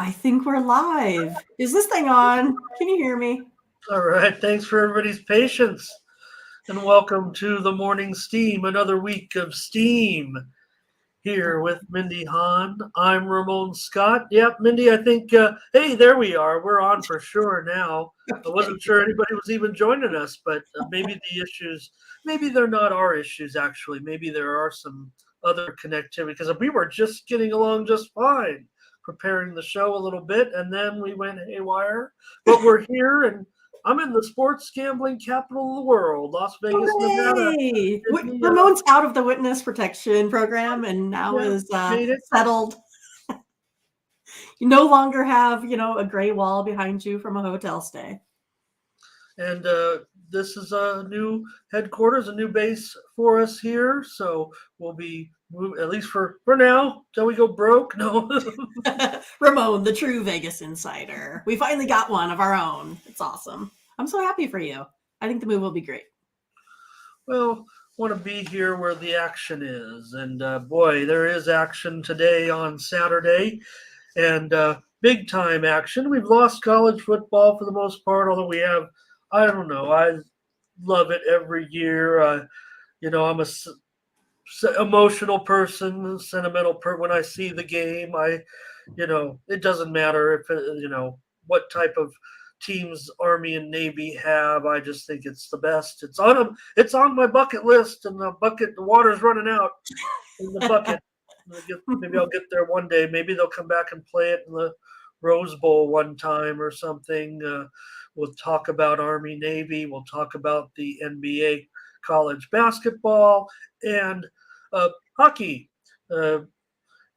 I think we're live. Is this thing on? Can you hear me? All right. Thanks for everybody's patience. And welcome to the Morning Steam, another week of Steam here with Mindy Hahn. I'm Ramon Scott. Yep, Mindy, I think, hey, there we are. We're on for sure now. I wasn't sure anybody was even joining us, but maybe the issues, maybe they're not our issues, actually. Maybe there are some other connectivity because we were just getting along just fine, preparing the show a little bit, and then we went haywire. But we're here, and I'm in the sports gambling capital of the world, Las Vegas, Nevada. Hooray! Ramon's out of the witness protection program and now is settled. You no longer have, a gray wall behind you from a hotel stay. And this is a new headquarters, a new base for us here. So we'll be moving, at least for now, till we go broke. No. Ramon, the true Vegas insider. We finally got one of our own. It's awesome. I'm so happy for you. I think the move will be great. Well, want to be here where the action is. And boy, there is action today on Saturday. And big time action. We've lost college football for the most part, although we have, I don't know, I love it every year. I'm a emotional person, sentimental person. When I see the game, it doesn't matter if, what type of teams Army and Navy have. I just think it's the best. It's on my bucket list, and the water's running out in the bucket. Maybe I'll get there one day. Maybe they'll come back and play it in the Rose Bowl one time or something. We'll talk about Army, Navy. We'll talk about the NBA, college basketball, and hockey.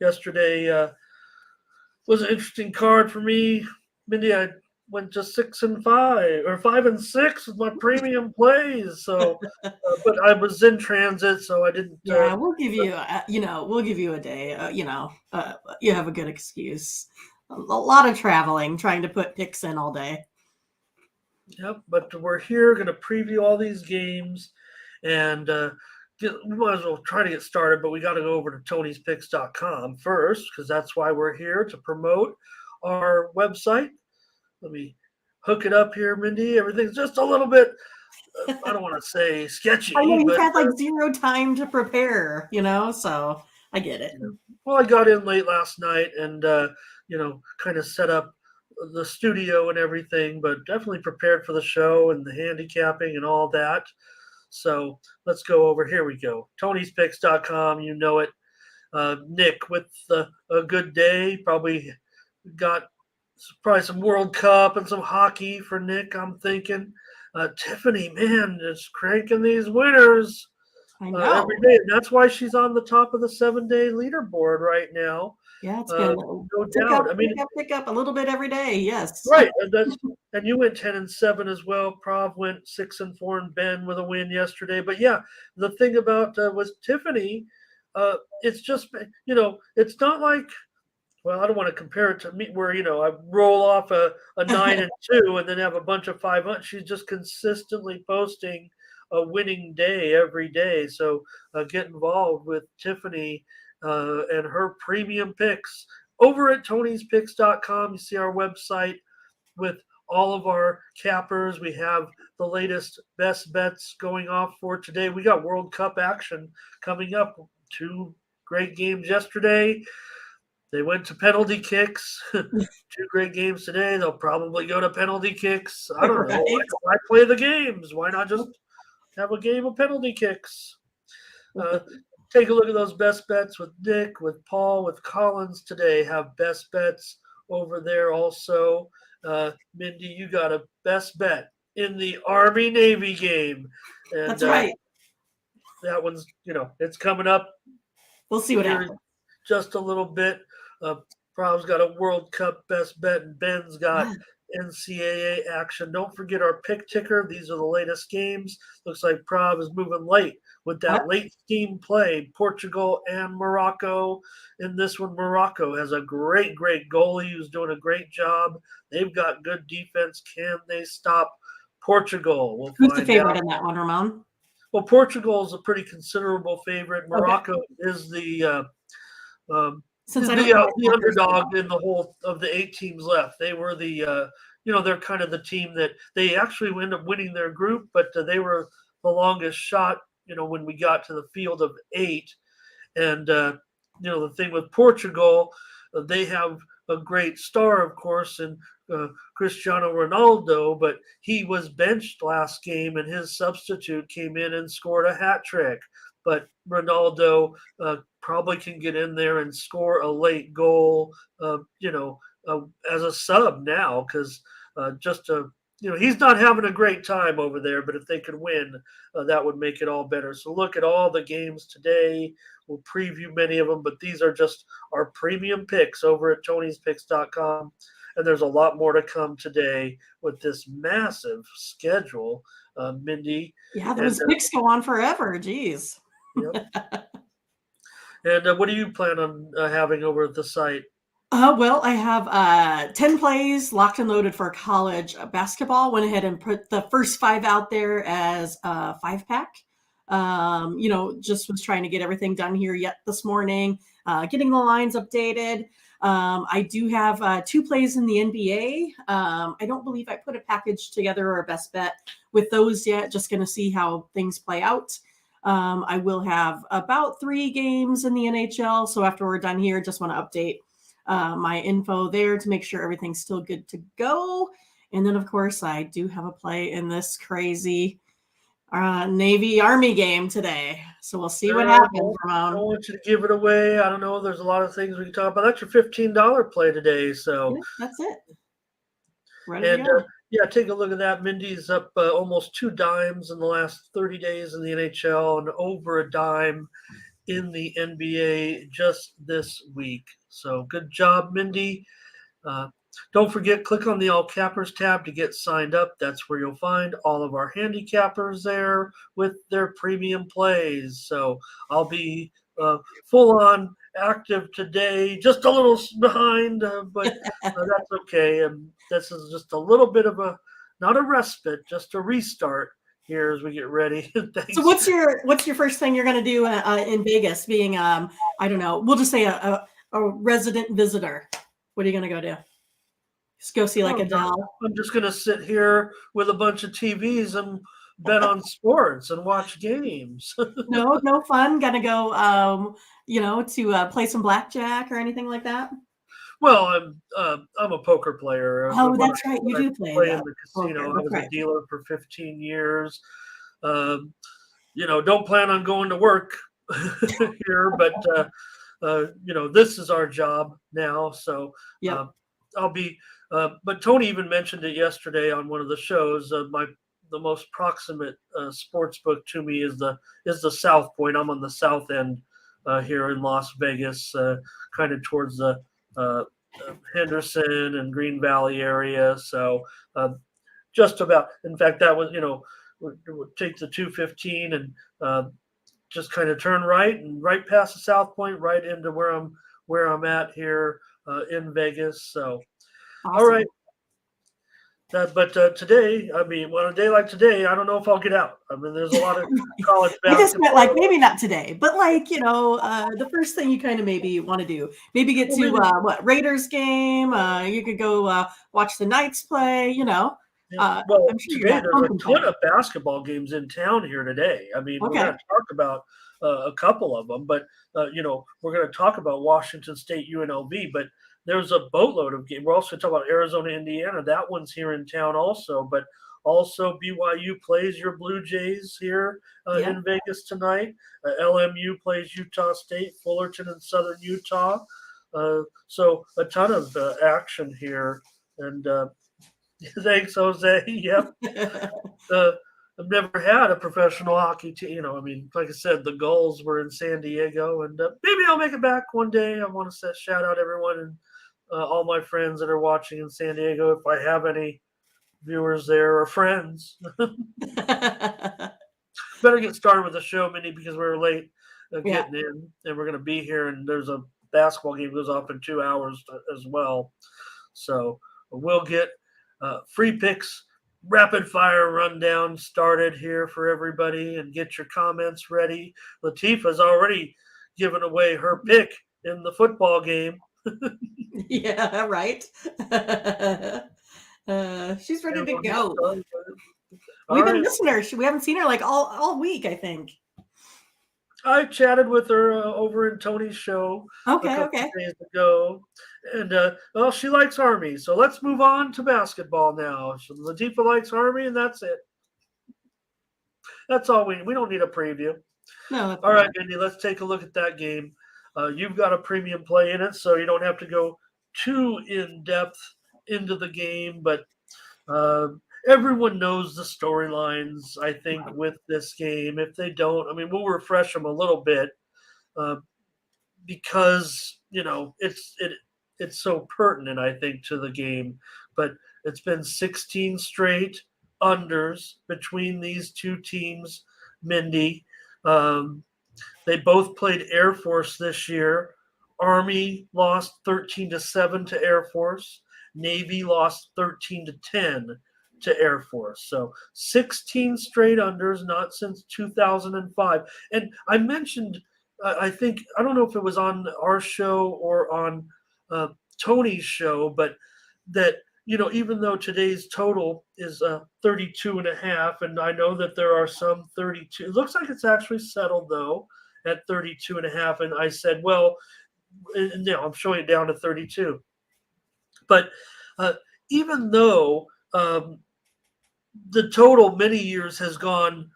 Yesterday was an interesting card for me. Mindy, I went to 6-5 or 5-6 with my premium plays. So, but I was in transit, so I didn't. Yeah, we'll give you, we'll give you a day. You have a good excuse. A lot of traveling, trying to put picks in all day. Yep, but we're here going to preview all these games, and we might as well try to get started. But we got to go over to Tony'sPicks.com first because that's why we're here to promote our website. Let me hook it up here, Mindy. Everything's just a little bit, I don't want to say sketchy. I know you've had zero time to prepare, so I get it. Well, I got in late last night and, kind of set up the studio and everything, but definitely prepared for the show and the handicapping and all that. So let's go over. Here we go. Tony'sPicks.com, you know it. Nick with a good day. Probably got some World Cup and some hockey for Nick, I'm thinking. Tiffany, man, just cranking these winners every day. And that's why she's on the top of the 7-day leaderboard right now. Yeah, it's been no doubt. Pick up a little bit every day. Yes, right. And you went 10-7 as well. Prav went 6-4, and Ben with a win yesterday. But yeah, the thing about was Tiffany. It's just it's not like. Well, I don't want to compare it to me where, I roll off a 9-2 and then have a bunch of 500. She's just consistently posting a winning day every day. So get involved with Tiffany and her premium picks over at Tony'sPicks.com. You see our website with all of our cappers. We have the latest best bets going off for today. We got World Cup action coming up. 2 great games yesterday. They went to penalty kicks. 2 great games today. They'll probably go to penalty kicks. I don't know. Why play the games? Why not just have a game of penalty kicks? Take a look at those best bets with Nick, with Paul, with Collins today. Have best bets over there also. Mindy, you got a best bet in the Army-Navy game. And, that's right. That one's, it's coming up. We'll see what happens. Just a little bit. Prav's got a World Cup best bet, and Ben's got NCAA action. Don't forget our pick ticker. These are the latest games. Looks like Prav is moving late with that late steam play. Portugal and Morocco. In this one, Morocco has a great goalie who's doing a great job. They've got good defense. Can they stop Portugal? Who's the favorite in that one, Ramon? Well, Portugal is a pretty considerable favorite. Morocco is the since I don't know The underdog in the whole of the 8 teams left. They were the they're kind of the team that they actually ended up winning their group, but they were the longest shot. When we got to the field of 8, and the thing with Portugal, they have a great star, of course, in Cristiano Ronaldo, but he was benched last game, and his substitute came in and scored a hat trick. But Ronaldo probably can get in there and score a late goal, as a sub now, because just to he's not having a great time over there. But if they could win, that would make it all better. So look at all the games today. We'll preview many of them, but these are just our premium picks over at Tony'sPicks.com. And there's a lot more to come today with this massive schedule, Mindy. Yeah, those picks go on forever. Jeez. Yep. And what do you plan on having over at the site? Well, I have 10 plays locked and loaded for college basketball. Went ahead and put the first 5 out there as a 5-pack. Just was trying to get everything done here yet this morning, getting the lines updated. I do have 2 plays in the NBA. I don't believe I put a package together or a best bet with those yet. Just going to see how things play out. I will have about 3 games in the NHL. So after we're done here, just want to update my info there to make sure everything's still good to go. And then, of course, I do have a play in this crazy Navy Army game today. So we'll see what happens. I don't want you to give it away. I don't know. There's a lot of things we can talk about. That's your $15 play today. So yeah, that's it. Ready to go. Take a look at that. Mindy's up almost 2 dimes in the last 30 days in the NHL and over a dime in the NBA just this week. So good job, Mindy. Don't forget, click on the All Cappers tab to get signed up. That's where you'll find all of our handicappers there with their premium plays. So I'll be full on active today, just a little behind, but that's okay. This is just a little bit of not a respite, just a restart here as we get ready. So what's your first thing you're going to do in Vegas? Being I don't know, we'll just say a resident visitor. What are you going to go do? Just go see like Adele? I'm just going to sit here with a bunch of TVs and bet on sports and watch games. No fun. Gonna go to play some blackjack or anything like that? Well, I'm a poker player. Oh, that's right. You do play in the casino. I was a dealer for 15 years. Don't plan on going to work here, but this is our job now. So I'll be. But Tony even mentioned it yesterday on one of the shows. The most proximate sports book to me is the South Point. I'm on the south end here in Las Vegas, kind of towards the Henderson and Green Valley area. So just about. In fact, that was we'll take the 215 and just kind of turn right and right past the South Point, right into where I'm at here in Vegas. So, awesome. All right. But today, on a day like today, I don't know if I'll get out. I mean, there's a lot of college basketball. I just meant maybe not today, but the first thing you kind of maybe want to do, maybe get to Raiders game. You could go watch the Knights play. Yeah. I'm sure today there's a ton of basketball games in town here today. I mean, we're going to talk about a couple of them, but we're going to talk about Washington State UNLV, but there's a boatload of games. We're also talking about Arizona, Indiana. That one's here in town also, but also BYU plays your Blue Jays here in Vegas tonight. LMU plays Utah State, Fullerton and Southern Utah. So a ton of action here. And thanks, Jose. Yep. I've never had a professional hockey team. Like I said, the Gulls were in San Diego, and maybe I'll make it back one day. I want to shout out everyone and all my friends that are watching in San Diego, if I have any viewers there or friends. Better get started with the show, Minnie, because we were late getting in, and we're going to be here, and there's a basketball game goes off in 2 hours as well. So we'll get free picks, rapid fire rundown started here for everybody, and get your comments ready. Latifah's already given away her pick in the football game. Yeah, right. She's ready And to we'll get go. started with it. All We've been right. missing her. We haven't seen her like all week, I think. I chatted with her over in Tony's show a Okay, couple of okay. days ago, and well, she likes Army. So let's move on to basketball now. So Latifa likes Army, and that's it. That's all we don't need a preview. No, that's All right, fine. Mindy, let's take a look at that game. You've got a premium play in it, so you don't have to go too in depth into the game, but uh, everyone knows the storylines, I think, Right. with this game. If they don't, I mean, we'll refresh them a little bit uh, because it's so pertinent, I think, to the game. But it's been 16 straight unders between these two teams, Mindy. Um, they both played Air Force this year. Army lost 13-7 to Air Force. Navy lost 13-10 to Air Force. So 16 straight unders, not since 2005. And I mentioned, I think, I don't know if it was on our show or on uh, Tony's show, but that even though today's total is 32 and a half, and I know that there are some 32, it looks like it's actually settled though at 32 and a half. And I said, well, I'm showing it down to 32. But uh, even though the total many years has gone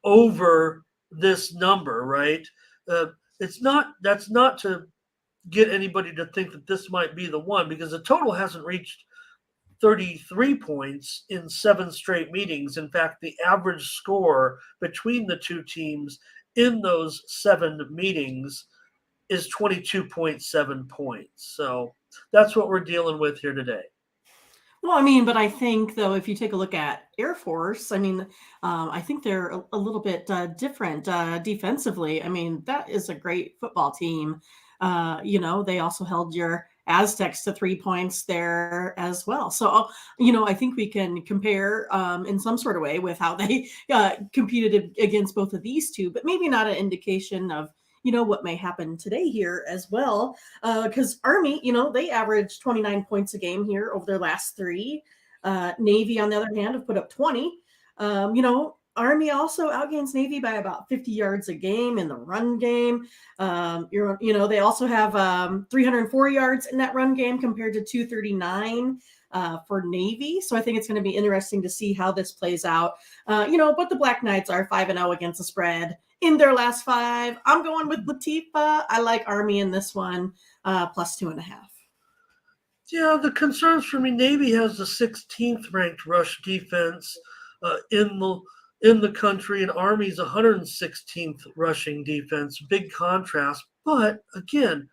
over this number, right? Uh, that's not to get anybody to think that this might be the one, because the total hasn't reached 33 points in 7 straight meetings. In fact, the average score between the two teams in those 7 meetings is 22.7 points. So that's what we're dealing with here today. Well, I mean, but I think though, if you take a look at Air Force, I mean, I think they're a little bit different defensively. I mean, that is a great football team. They also held your Aztecs to 3 points there as well. So, I think we can compare in some sort of way with how they competed against both of these two, but maybe not an indication of what may happen today here as well, because Army, they average 29 points a game here over their last three. Navy, on the other hand, have put up 20. Army also outgains Navy by about 50 yards a game in the run game. They also have 304 yards in that run game compared to 239 for Navy. So I think it's going to be interesting to see how this plays out. But the Black Knights are 5-0 against the spread in their last 5. I'm going with Latifa. I like Army in this one, plus 2.5. Yeah, the concerns for me, Navy has the 16th ranked rush defense in the country, and Army's 116th rushing defense. Big contrast, but again,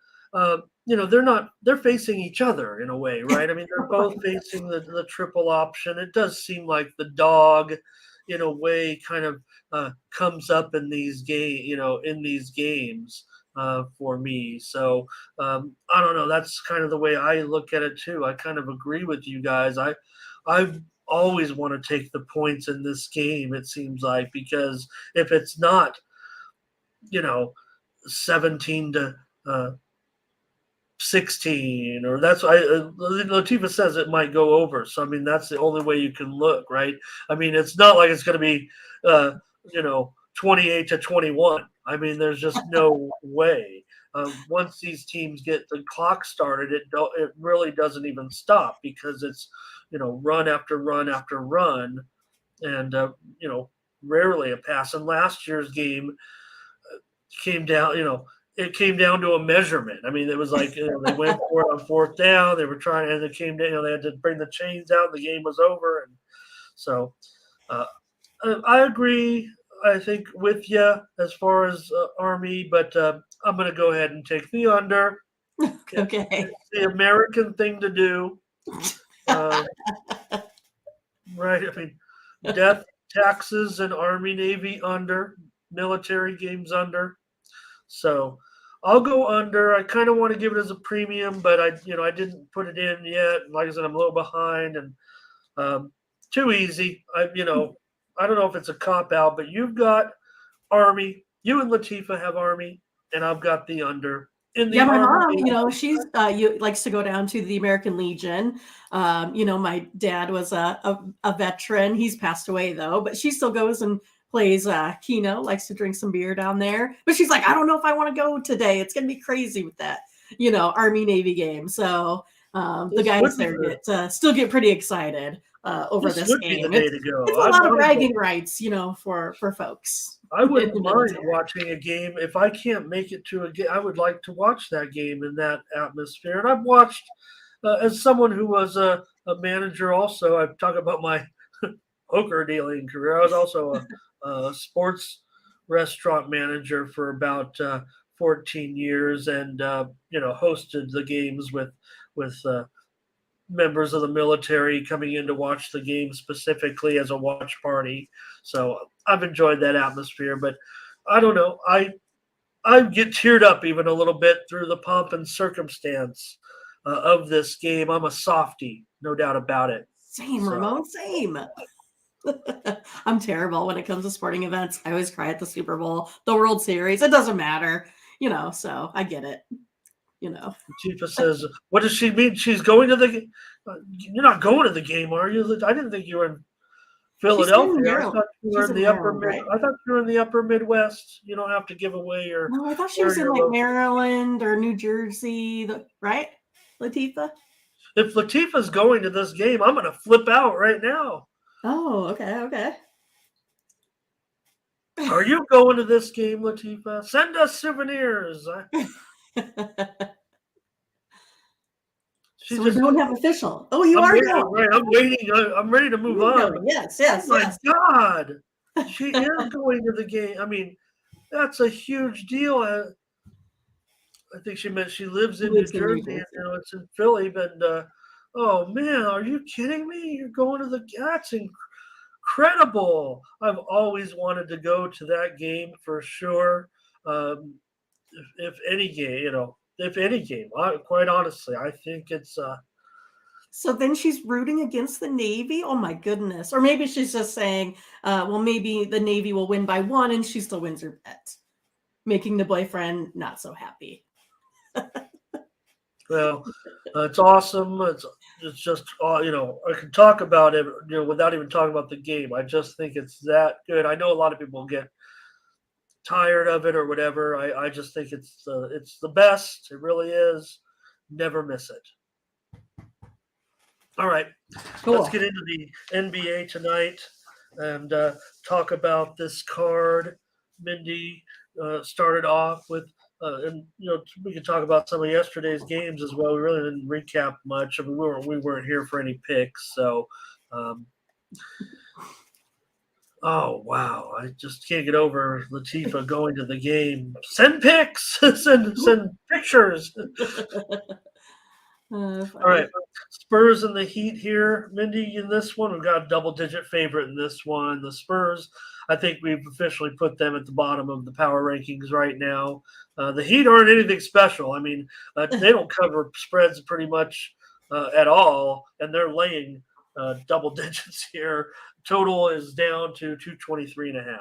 they're facing each other in a way, right? I mean, they're both facing the triple option. It does seem like the dog, in a way, kind of comes up in these games for me. So I don't know. That's kind of the way I look at it too. I kind of agree with you guys. I always want to take the points in this game. It seems like, because if it's not, you know, 17 to 16, or that's Latifa says it might go over. So I mean, that's the only way you can look, right? I mean, it's not like it's going to be, uh, 28-21. I mean, there's just no way. Once these teams get the clock started, it really doesn't even stop, because it's run after run after run, and rarely a pass. And last year's game came down, it came down to a measurement. I mean, it was like they went for it on fourth down. They were trying, and it came down. They had to bring the chains out. The game was over, and so uh, I agree. I think with you as far as Army, but I'm going to go ahead and take the under. Okay. It's the American thing to do, uh, right? I mean, death, taxes, and Army, Navy under, military games under. So I'll go under. I kind of want to give it as a premium, but I didn't put it in yet. Like I said, I'm a little behind, and too easy. I don't know if it's a cop out, but you've got Army. You and Latifa have Army, and I've got the under. in Yeah, the my Army mom, Navy? she's likes to go down to the American Legion. My dad was a veteran. He's passed away though, but she still goes and plays Keno, likes to drink some beer down there. But she's like, I don't know if I want to go today. It's gonna be crazy with that, Army Navy game. So the This would guys be there still get pretty excited over this this would be the game. day It's to go. it's a lot of bragging rights, for folks I in wouldn't the mind military. watching a game if I can't make it to a game. I would like to watch that game in that atmosphere. And I've watched, as someone who was a manager, also. I've talked about my poker dealing career. I was also a sports restaurant manager for about 14 years, and hosted the games with members of the military coming in to watch the game specifically as a watch party. So I've enjoyed that atmosphere, but I don't know. I get teared up even a little bit through the pomp and circumstance of this game. I'm a softie, no doubt about it. Same, So Ramon, same. I'm terrible when it comes to sporting events. I always cry at the Super Bowl, the World Series. It doesn't matter, so I get it, you know. Tifa says, "What does she mean? She's going to the? You're not going to the game, are you? I didn't think you were in She's in Philadelphia. I Maryland. thought you were She's in in the upper Maryland, mid. right? I thought you were in the upper Midwest. You don't have to give away your No, I thought she where was in you're like located. Maryland or New Jersey, right? Latifa? If Latifah's going to this game, I'm going to flip out right now. Oh, okay. Are you going to this game, Latifa? Send us souvenirs." She So we just, don't have official. Oh, you I'm are waiting, going. right? I'm waiting. I'm ready to move You're on. going. Yes, Oh yes, my yes. God. She is going to the game. I mean, that's a huge deal. I think she meant she lives She in New lives in New Jersey, and Jersey. it's in Philly. But oh man, are you kidding me? You're going to the? That's incredible. I've always wanted to go to that game for sure. Um, if any game, if any game, quite honestly, I think it's. So then she's rooting against the Navy? Oh my goodness. Or maybe she's just saying, well, maybe the Navy will win by one and she still wins her bet, making the boyfriend not so happy. Well, it's awesome. It's just I can talk about it without even talking about the game. I just think it's that good. I know a lot of people get tired of it or whatever. I just think it's the best. It really is. Never miss it. All right, let's Cool. get into the NBA tonight and talk about this card. Mindy started off with, and we can talk about some of yesterday's games as well. We really didn't recap much. I mean, we weren't here for any picks, so. Oh wow! I just can't get over Latifa going to the game. Send pics, send pictures. All right, Funny. Spurs and the Heat here, Mindy. In this one, we've got a double-digit favorite in this one. The Spurs, I think we've officially put them at the bottom of the power rankings right now. The Heat aren't anything special. I mean, they don't cover spreads pretty much at all, and they're laying double digits here. Total is down to 223.5.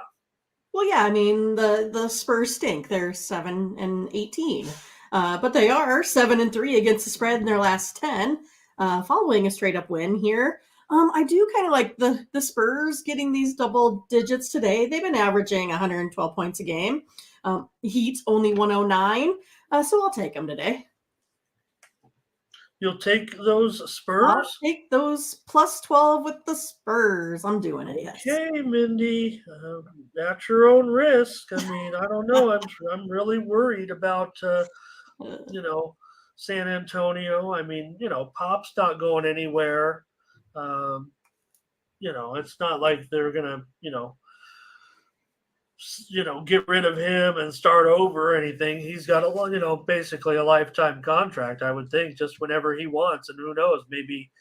Well, yeah, I mean the Spurs stink. They're 7-18, but they are 7-3 against the spread in their last 10, following a straight up win here. I do kind of like the Spurs getting these double digits today. They've been averaging 112 points a game. Heat only 109, so I'll take them today. You'll take those I'll Spurs? take those plus 12 with the Spurs. I'm doing it. Yes. Okay, Mindy, at your own risk. I mean, I don't know. I'm really worried about you know San Antonio. I mean, Pop's not going anywhere. Um, it's not like they're gonna get rid of him and start over or anything. He's got basically a lifetime contract. I would think just whenever he wants, and who knows, maybe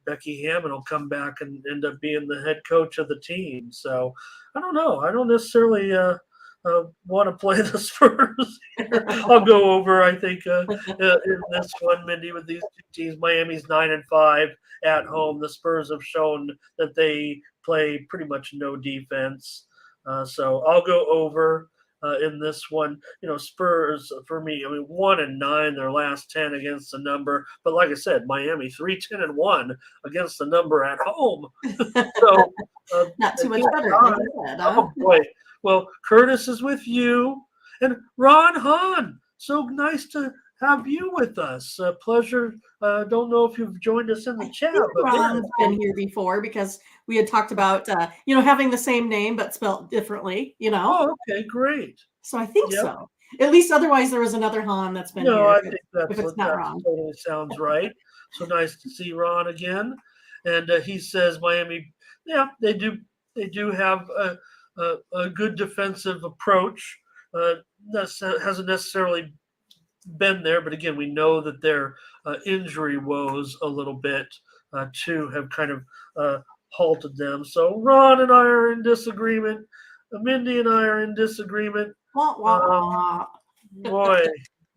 Becky Hammond will come back and end up being the head coach of the team. So I don't know. I don't necessarily want to play the Spurs here. I'll go over. I think in this one, Mindy, with these two teams, Miami's 9-5 at home. The Spurs have shown that they play pretty much no defense. So I'll go over. in this one. Spurs for me. I mean, 1-9 their last 10 against the number, but like I said, Miami 3-10-1 against the number at home. So Not too much again, better, like you said, huh? oh boy. Well, Curtis is with you, and Ron Hahn. So nice to have you with us. Pleasure. Don't know if you've joined us in the I chat, think but man, Ron's been here before because we had talked about, having the same name but spelled differently. oh, okay, great. So I think Yep. so. At least otherwise there was another Han that's been No, here I if think if it's not that Ron. totally sounds right. So nice to see Ron again. And he says Miami, yeah, they do have a good defensive approach. That hasn't necessarily been there, but again, we know that their injury woes a little bit too have kind of halted them. So Ron and I are in disagreement. Mindy and I are in disagreement. Wah, wah, Um, wah. Boy,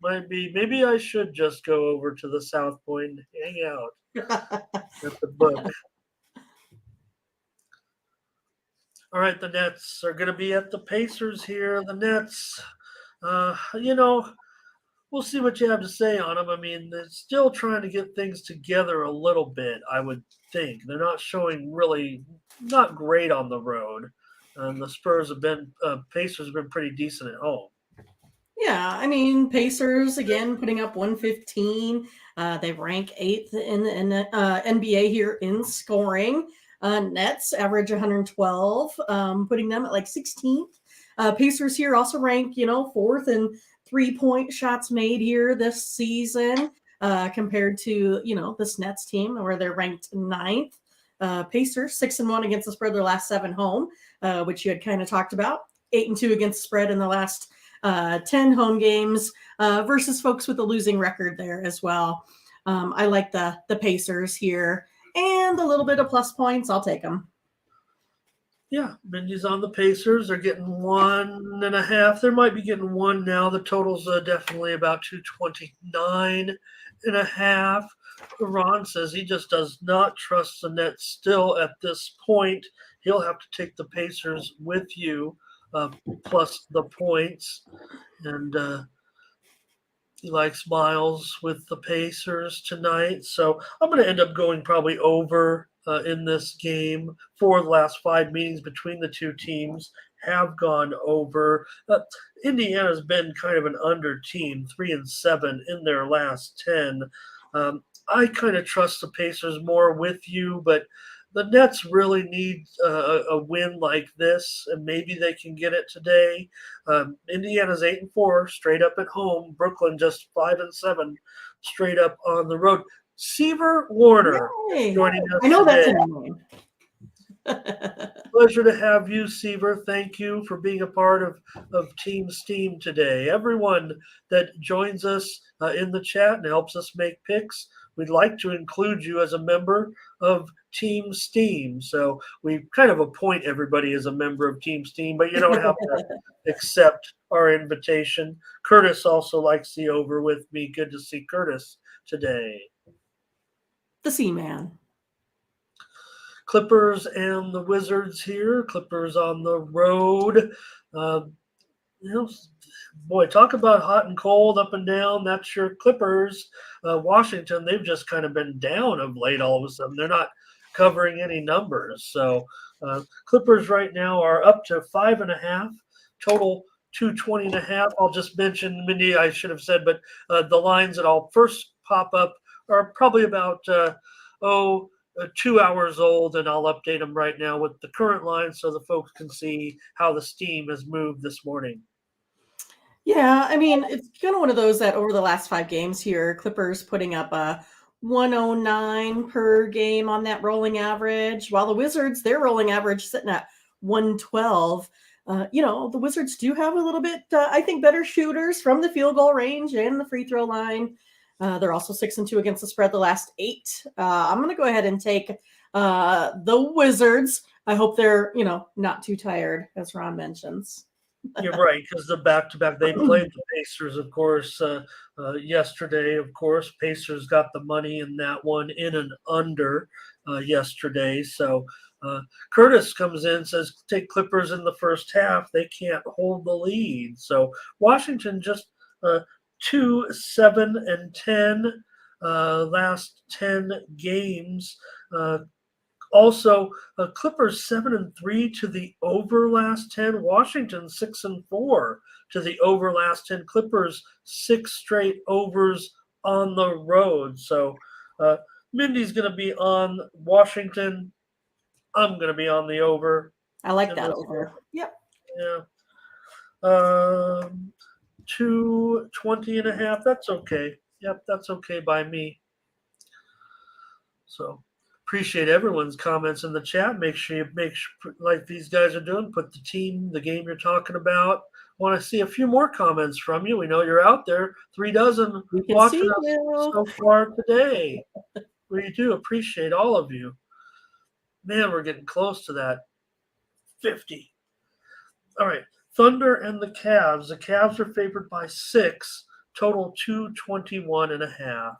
might be. Maybe I should just go over to the South Point and hang out at the book. All right, the Nets are going to be at the Pacers here. The Nets, uh, you know, we'll see what you have to say on them. I mean, they're still trying to get things together a little bit, I would think. They're not showing really not great on the road. And the Pacers have been pretty decent at home. Yeah, I mean, Pacers again putting up 115. They rank eighth in the NBA here in scoring. Nets average 112, putting them at like 16th. Pacers here also rank, fourth in 3-point shots made here this season, compared to this Nets team where they're ranked ninth. Pacers 6-1 against the spread their last 7 home, which you had kind of talked about. 8-2 against the spread in the last 10 home games, versus folks with a losing record there as well. I like the Pacers here and a little bit of plus points. I'll take them. Yeah, Mindy's on the Pacers. They're getting 1.5. They might be getting one now. The total's definitely about 229.5. Ron says he just does not trust the Nets still at this point. He'll have to take the Pacers with you, plus the points. And he likes Miles with the Pacers tonight. So I'm going to end up going probably over in this game. 4 of the last 5 meetings between the two teams have gone over. Indiana's been kind of an under team, 3-7 in their last 10. I kind of trust the Pacers more with you, but the Nets really need a win like this, and maybe they can get it today. Indiana's 8-4 straight up at home. Brooklyn just 5-7 straight up on the road. Seaver Warner Yay. joining us I know today. that's a name. Pleasure to have you, Seaver. Thank you for being a part of Team Steam today. Everyone that joins us in the chat and helps us make picks, we'd like to include you as a member of Team Steam. So we kind of appoint everybody as a member of Team Steam, but you don't have to accept our invitation. Curtis also likes the over with me. Good to see Curtis today. The Seaman. Clippers and the Wizards here. Clippers on the road. Uh, boy, talk about hot and cold, up and down. That's your Clippers. Washington, they've just kind of been down of late all of a sudden. They're not covering any numbers. So Clippers right now are up to 5.5. Total 220.5. I'll just mention, Mindy, I should have said, but the lines that I'll first pop up are probably about 2 hours old, and I'll update them right now with the current line so the folks can see how the steam has moved this morning. Yeah, I mean, it's kind of one of those that over the last 5 games here, Clippers putting up a 109 per game on that rolling average, while the Wizards, their rolling average sitting at 112. The Wizards do have a little bit, I think, better shooters from the field goal range and the free throw line. They're also 6-2 against the spread the last 8. I'm going to go ahead and take the Wizards. I hope they're, not too tired, as Ron mentions. You're right, because the back-to-back, they played the Pacers, of course, yesterday. Of course, Pacers got the money in that one in and under yesterday. So Curtis comes in, says take Clippers in the first half. They can't hold the lead. So Washington just 2-7-10 last 10 games. Also, Clippers 7-3 to the over last 10. Washington 6-4 to the over last 10. Clippers 6 straight overs on the road. So Mindy's going to be on Washington. I'm going to be on the over I like in that this over. Yep. one. Yeah. 220.5. That's okay. Yep, that's okay by me. So appreciate everyone's comments in the chat. Make sure you like these guys are doing. Put the team, the game you're talking about. Want to see a few more comments from you. We know you're out there. 3 dozen We can watching see us you. so far today. We do appreciate all of you. Man, we're getting close to that 50. All right. Thunder and the Cavs. The Cavs are favored by 6, total 221.5.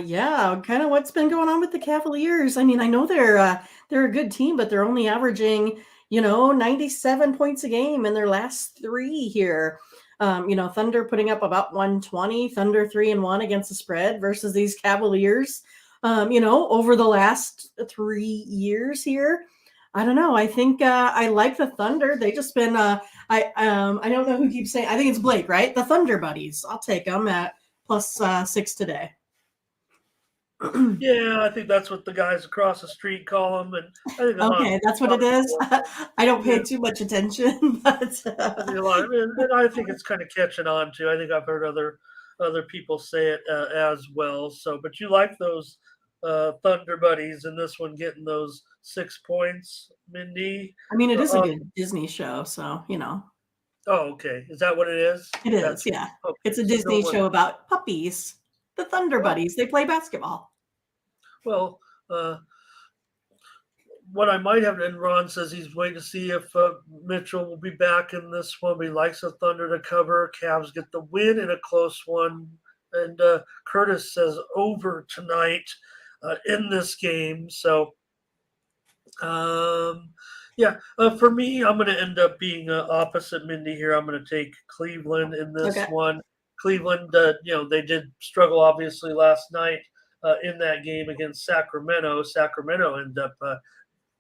Yeah, kind of what's been going on with the Cavaliers. I mean, I know they're a good team, but they're only averaging, 97 points a game in their last 3 here. Thunder putting up about 120, Thunder 3-1 against the spread versus these Cavaliers. Over the last 3 years here. I don't know. I think I like the Thunder. They just been I don't know who keeps saying. I think it's Blake, right? The Thunder buddies. I'll take them at plus 6 today. Yeah, I think that's what the guys across the street call them, and I think a lot of Okay, that's what it is. I don't pay too much attention, but I think a lot of, and I think it's kind of catching on too. I think I've heard other people say it as well. So, but you like those Thunder buddies, and this one getting those 6 points, Mindy. I mean, it is a Uh, good Disney show, so oh, okay. Is that what it is? it is. That's Yeah, okay. it's a So no Disney one. show about puppies, the Thunder Oh, Buddies. They play basketball. well, uh, what I might have, and Ron says he's waiting to see if Mitchell will be back in this one. But he likes the Thunder to cover. Cavs get the win in a close one. And Curtis says over tonight in this game. So, yeah, for me, I'm going to end up being opposite Mindy here. I'm going to take Cleveland in this Okay. one. Cleveland, they did struggle obviously last night in that game against Sacramento. Sacramento ended up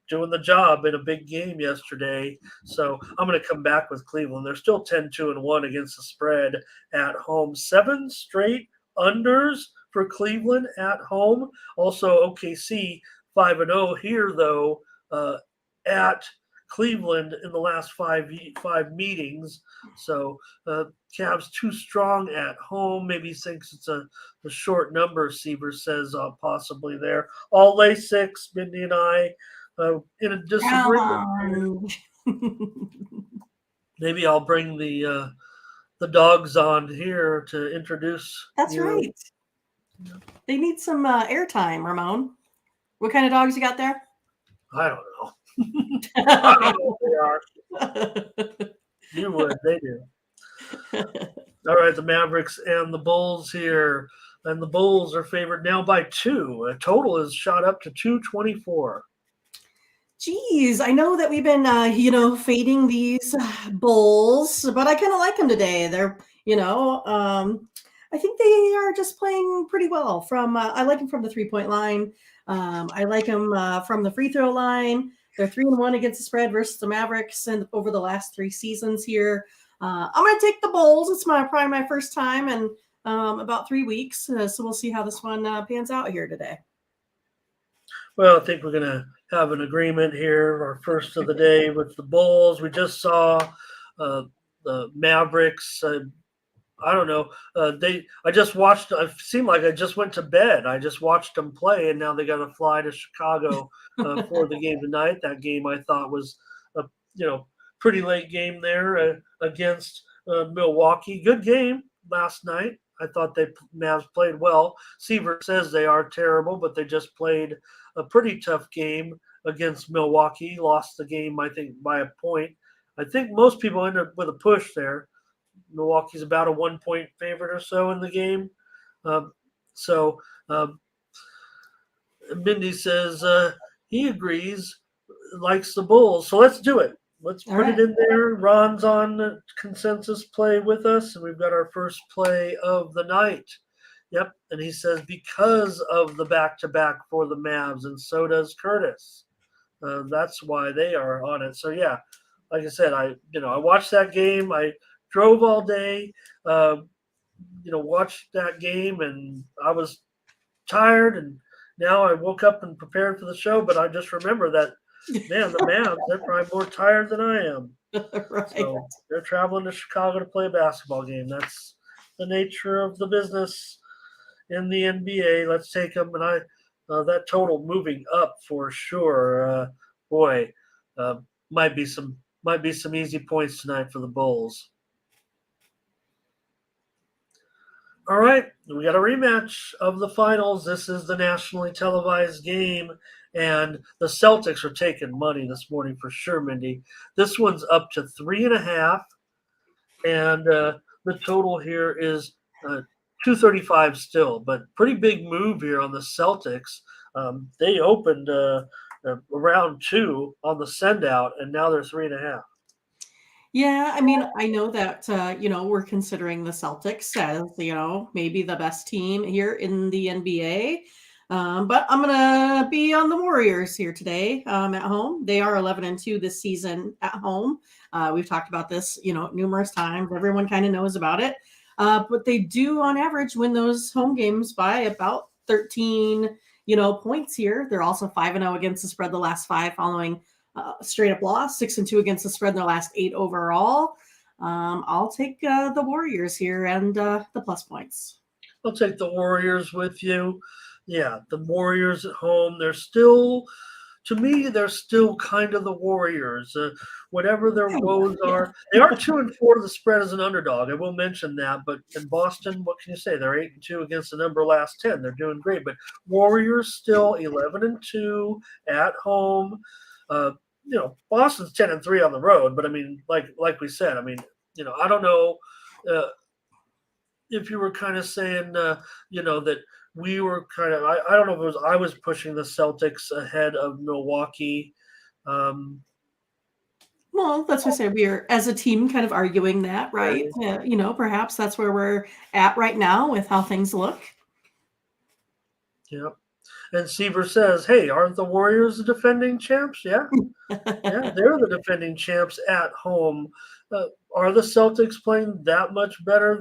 doing the job in a big game yesterday. So I'm going to come back with Cleveland. They're still 10-2-1 against the spread at home. 7 straight unders for Cleveland at home. Also, OKC 5-0 here, though, at Cleveland in the last five meetings. So Cavs too strong at home. Maybe he thinks it's a short number, Seaver says possibly there. I'll lay 6, Mindy and I. In a disagreement here, maybe I'll bring the dogs on here to introduce That's you. right. They need some airtime, Ramon. What kind of dogs you got there? I don't know. I don't know what they are. You would. They do. All right, the Mavericks and the Bulls here. And the Bulls are favored now by 2. A total is shot up to 224. Geez, I know that we've been, fading these Bulls, but I kind of like them today. They're, I think they are just playing pretty well. I like them from the 3-point line. I like them from the free throw line. They're 3-1 against the spread versus the Mavericks, and over the last 3 seasons here. I'm going to take the Bulls. It's probably my first time in about 3 weeks, so we'll see how this one pans out here today. Well, I think we're going to have an agreement here, our first of the day with the Bulls. We just saw the Mavericks. I don't know. I just watched. It seemed like I just went to bed. I just watched them play, and now they got to fly to Chicago for the game tonight. That game I thought was a pretty late game there against Milwaukee. Good game last night. I thought Mavs played well. Seaver says they are terrible, but they just played a pretty tough game against Milwaukee. Lost the game, I think, by a point. I think most people end up with a push there. Milwaukee's about a 1-point favorite or so in the game. Mindy says he agrees, likes the Bulls. So let's do it. Let's All put it right. in there. Ron's on consensus play with us, and we've got our first play of the night. Yep, and he says because of the back-to-back for the Mavs, and so does Curtis. That's why they are on it. So yeah, like I said, I watched that game. I drove all day. Uh, watched that game, and I was tired. And now I woke up and prepared for the show. But I just remember that, man, the Mavs, they're probably more tired than I am. Right. So they're traveling to Chicago to play a basketball game. That's the nature of the business in the NBA. Let's take them, and that total moving up for sure. Boy, uh, might be some easy points tonight for the Bulls. All right, we got a rematch of the finals. This is the nationally televised game, and the Celtics are taking money this morning for sure, Mindy. This one's up to 3.5, and the total here is 235 still, but pretty big move here on the Celtics. They opened around 2 on the send out, and now they're 3.5. Yeah, I mean, I know that we're considering the Celtics as maybe the best team here in the NBA. But I'm gonna be on the Warriors here today at home. They are 11-2 this season at home. We've talked about this, numerous times. Everyone kind of knows about it. But they do, on average, win those home games by about 13, points here. They're also 5-0 against the spread the last 5 following straight up loss, 6-2 against the spread in their last 8 overall. I'll take the Warriors here and the plus points. I'll take the Warriors with you. Yeah, the Warriors at home. To me, they're still kind of the Warriors. Whatever their woes Yeah. are, they are 2-4 the spread as an underdog. I will mention that. But in Boston, what can you say? They're 8-2 against the number last 10. They're doing great. But Warriors still 11-2 at home. Uh, Boston's 10-3 on the road. But I mean, like we said, I mean, I don't know. If you were kind of saying, that we were kind of, I don't know if it was, I was pushing the Celtics ahead of Milwaukee. Um, Well, that's what I say. We're as a team kind of arguing that, right? Perhaps that's where we're at right now with how things look. yeah. And Seaver says, hey, aren't the Warriors the defending champs? Yeah. Yeah, they're the defending champs at home. Are the Celtics playing that much better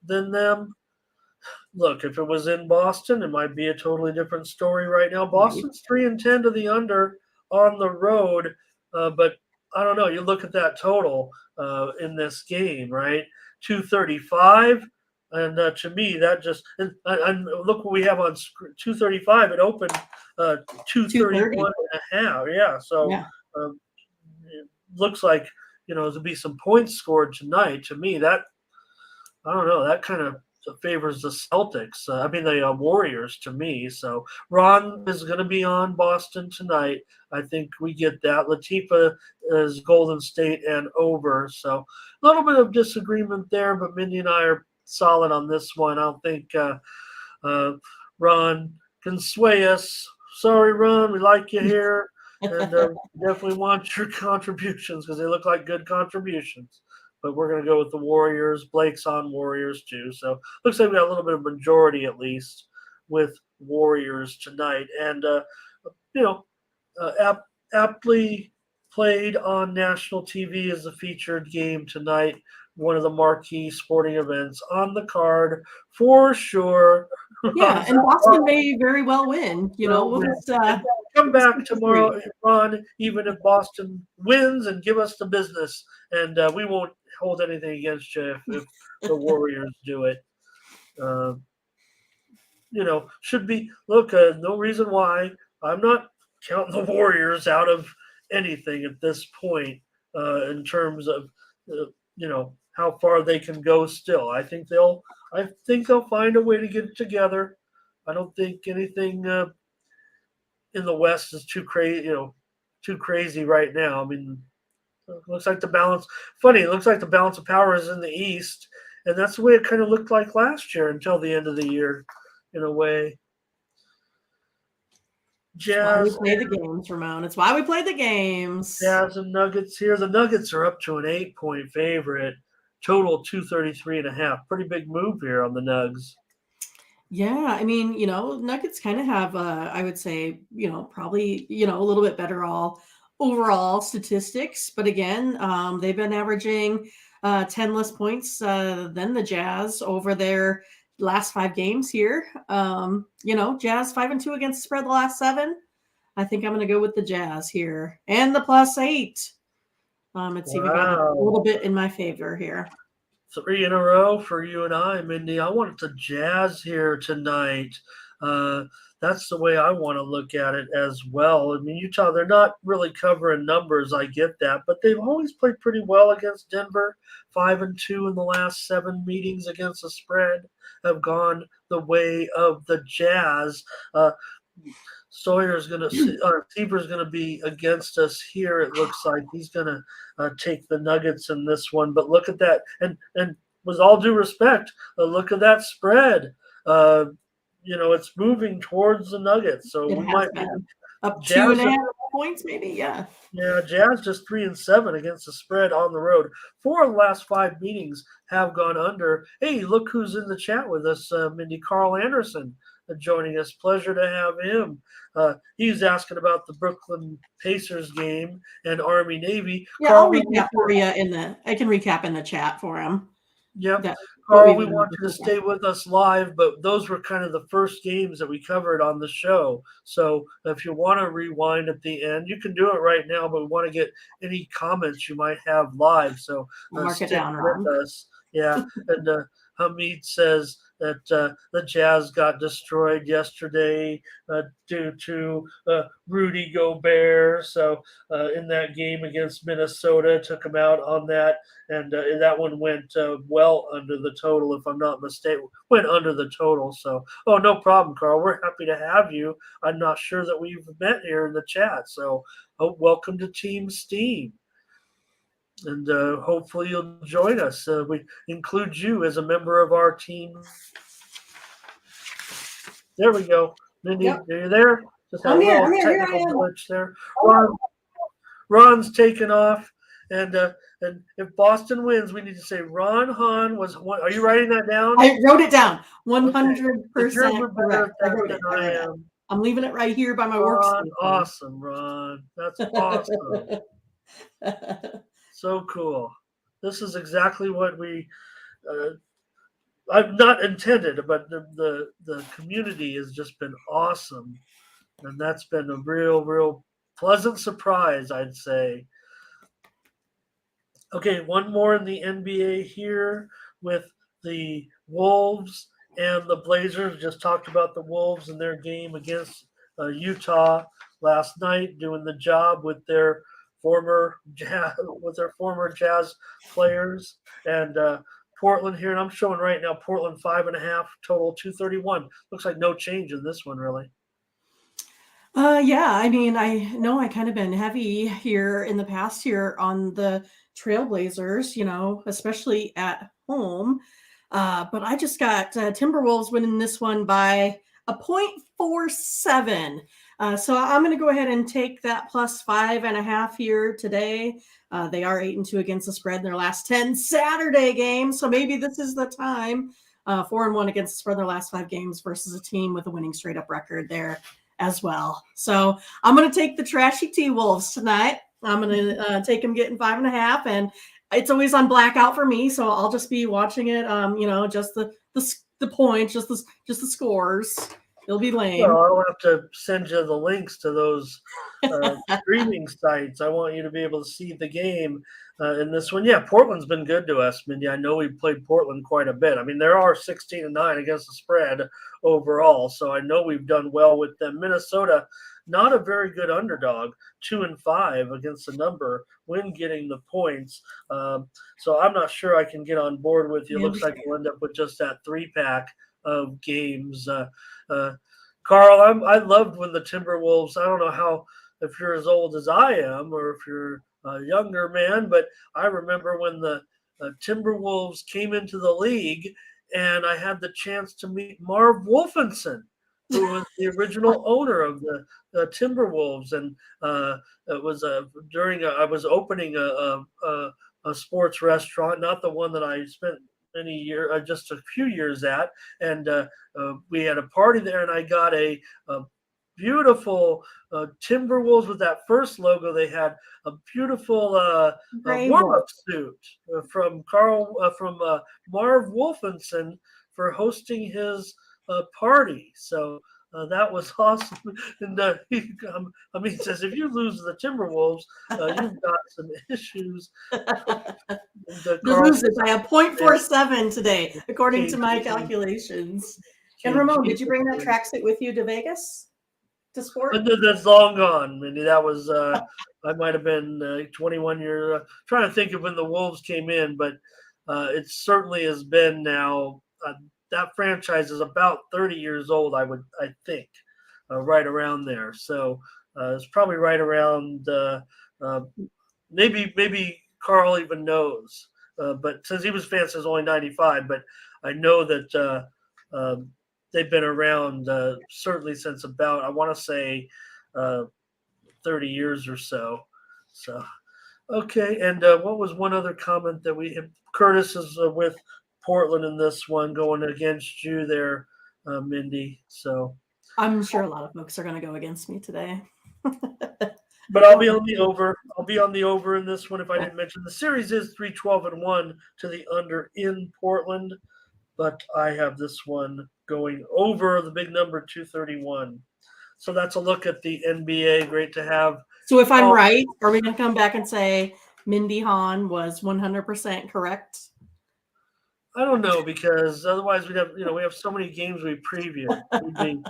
than them? Look, if it was in Boston, it might be a totally different story right now. Right. Boston's 3-10 to the under on the road, but I don't know. You look at that total in this game, right? 235, and to me, that just and look what we have on 235. It opened 230. 231 and a half. Yeah, so Yeah. it looks like there'll be some points scored tonight. To me, that I don't know. That kind of favors the Celtics. The Warriors to me. So Ron is going to be on Boston tonight. I think we get that. Latifa is Golden State and over. So a little bit of disagreement there, but Mindy and I are solid on this one. I don't think uh, Ron can sway us. Sorry, Ron. We like you here. And definitely want your contributions because they look like good contributions. But we're going to go with the Warriors. Blake's on Warriors too. So looks like we got a little bit of majority at least with Warriors tonight. And, you know, aptly played on national TV as a featured game tonight. One of the marquee sporting events on the card for sure. Yeah, and Boston may very well win. We'll just Come back disagree. tomorrow, Ron, even if Boston wins and give us the business. And we won't hold anything against you if the Warriors do it. Uh, should be, look, no reason why. I'm not counting the Warriors out of anything at this point in terms of, how far they can go still. I think they'll find a way to get it together. I don't think anything in the West is too crazy right now. I mean, it looks like the balance. Funny, it looks like the balance of power is in the East, and that's the way it kind of looked like last year until the end of the year, in a way. It's why we Jazz play the games, Ramon. It's why we play the games. Jazz and Nuggets here. The Nuggets are up to an 8-point favorite. Total 233.5. Pretty big move here on the Nugs. Yeah, I mean, Nuggets kind of have, I would say, probably, a little bit better all overall statistics. But again, they've been averaging 10 less points than the Jazz over their last 5 games here. Jazz 5-2 against the spread the last 7. I think I'm going to go with the Jazz here and the +8. It's even gone a little Wow. bit in my favor here. 3 in a row for you and I, Mindy. I wanted the Jazz here tonight. Uh, that's the way I want to look at it as well. I mean, Utah, they're not really covering numbers. I get that, but they've always played pretty well against Denver. 5-2 in the last 7 meetings against the spread have gone the way of the Jazz. Sawyer's going to, Seaver's going to be against us here. It looks like he's going to take the Nuggets in this one. But look at that, and with all due respect, look at that spread. Uh, it's moving towards the Nuggets, so It we has might be been up two and Jazz. a half points, maybe. Yeah. Yeah, Jazz just 3-7 against the spread on the road. 4 of the last 5 meetings have gone under. Hey, look who's in the chat with us, Mindy. Carl Anderson joining us. Pleasure to have him. He's asking about the Brooklyn Pacers game and Army Navy. Yeah, I'll Carl, we recap want for you I can recap in the chat for him. Yep. That what Carl, we've we been want able you to to do. stay with us live, but those were kind of the first games that we covered on the show. So if you want to rewind at the end, you can do it right now, but we want to get any comments you might have live. So I'll mark it stick down, with Ron. us. Yeah. And Hamid says that the Jazz got destroyed yesterday due to Rudy Gobert. So in that game against Minnesota, took him out on that. And that one went well under the total, if I'm not mistaken. Went under the total. So, no problem, Carl. We're happy to have you. I'm not sure that we've met here in the chat. So, welcome to Team Steam. And hopefully you'll join us. We include you as a member of our team. There we go. Mindy, Yep. are you there? Just had a I'm here. little Here I technical am. glitch there. Ron's taken off. And if Boston wins, we need to say Ron Hahn was one. Are you writing that down? I wrote it down. Okay. Yours 100% are better correct. at that I wrote than it. I am. I'm leaving it right here by my Ron, workstation. awesome, Ron. That's awesome. So cool. This is exactly what we I've not intended, but the community has just been awesome. And that's been a real pleasant surprise, I'd say. Okay, one more in the NBA here with the Wolves and the Blazers. Just talked about the Wolves and their game against Utah last night, doing the job with their former Jazz players, and Portland here. And I'm showing right now Portland 5.5, total 231. Looks like no change in this one, really. Yeah, I mean, I know I kind of been heavy here in the past here on the Trailblazers, especially at home. But I just got Timberwolves winning this one by a 0.47. So I'm going to go ahead and take that +5.5 here today. They are 8-2 against the spread in their last 10 Saturday games. So maybe this is the time. 4-1 against the spread in their last 5 games versus a team with a winning straight up record there as well. So I'm going to take the trashy T-Wolves tonight. I'm going to take them getting 5.5, and it's always on blackout for me. So I'll just be watching it. Just the points, just the scores. It'll be lame. Well, I'll have to send you the links to those streaming sites. I want you to be able to see the game in this one. Yeah, Portland's been good to us, Mindy. I know we've played Portland quite a bit. I mean, there are 16-9 against the spread overall, so I know we've done well with them. Minnesota, not a very good underdog, 2-5 against the number when getting the points. So I'm not sure I can get on board with you. It looks like we'll end up with just that 3-pack of games. Carl, I loved when the Timberwolves. I don't know how if you're as old as I am or if you're a younger man, but I remember when the Timberwolves came into the league, and I had the chance to meet Marv Wolfenson, who was the original owner of the Timberwolves, and it was I was opening a sports restaurant, not the one that I spent many years, just a few years at, and we had a party there, and I got a beautiful Timberwolves with that first logo. They had a beautiful Gray warm-up wolf. suit from Marv Wolfenson for hosting his party. So that was awesome. And I mean, he says if you lose the Timberwolves, you've got some issues. And You Carl lose says, it by a yeah, 0.47 today, according to my KG, calculations. And Ramon, KG. did you bring that tracksuit with you to Vegas to sport? But that's long gone, Mindy. That was I might have been 21 years. Trying to think of when the Wolves came in, but it certainly has been now. That franchise is about 30 years old. I think, right around there. So it's probably right around. Uh, maybe Carl even knows, but since he was a fan since only '95, but I know that they've been around certainly since about I want to say uh, 30 years or so. So okay, and what was one other comment that we had? Curtis is with Portland in this one, going against you there, Mindy. So, I'm sure a lot of folks are going to go against me today. but I'll be on the over. I'll be on the over in this one. If I didn't mention, the series is 3-12-1 to the under in Portland, but I have this one going over the big number 231. So that's a look at the NBA. Great to have. So if I'm Oh, right, are we going to come back and say Mindy Hahn was 100% correct? I don't know, because otherwise we have so many games we preview. We'd be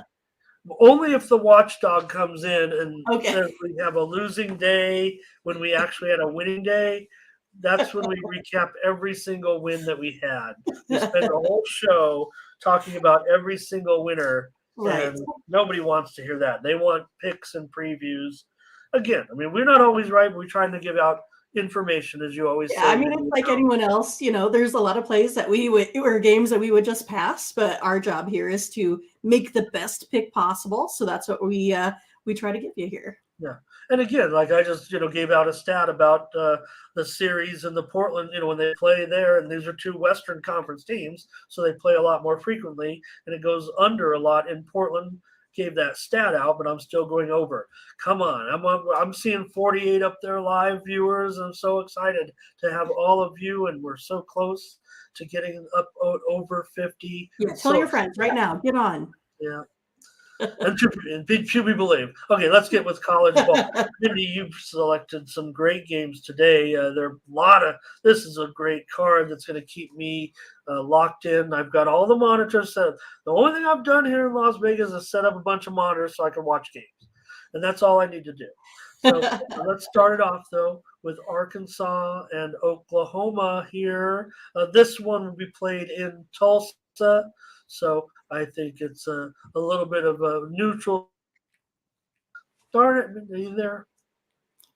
only if the watchdog comes in and Okay. says we have a losing day when we actually had a winning day. That's when we recap every single win that we had. We spend a whole show talking about every single winner, Right. and nobody wants to hear that. They want picks and previews. Again, I mean, we're not always right, but we're trying to give out information, as you always Yeah, say. I mean, it's like anyone else, there's a lot of plays that we would, or games that we would just pass, but our job here is to make the best pick possible. So that's what we try to give you here. Yeah, and again, like I just gave out a stat about the series in the Portland. When they play there, and these are two Western Conference teams, so they play a lot more frequently, and it goes under a lot in Portland. Gave that stat out, but I'm still going over. Come on, I'm seeing 48 up there live viewers. I'm so excited to have all of you, and we're so close to getting up over 50. Yeah, tell So your friends right now. Get on. yeah. And to be believed. Okay, let's get with college ball. Mindy, you've selected some great games today. There are a lot of. This is a great card that's going to keep me locked in. I've got all the monitors set. The only thing I've done here in Las Vegas is set up a bunch of monitors so I can watch games, and that's all I need to do. So let's start it off though with Arkansas and Oklahoma here. This one will be played in Tulsa. So I think it's a little bit of a neutral. Darn it, are you there?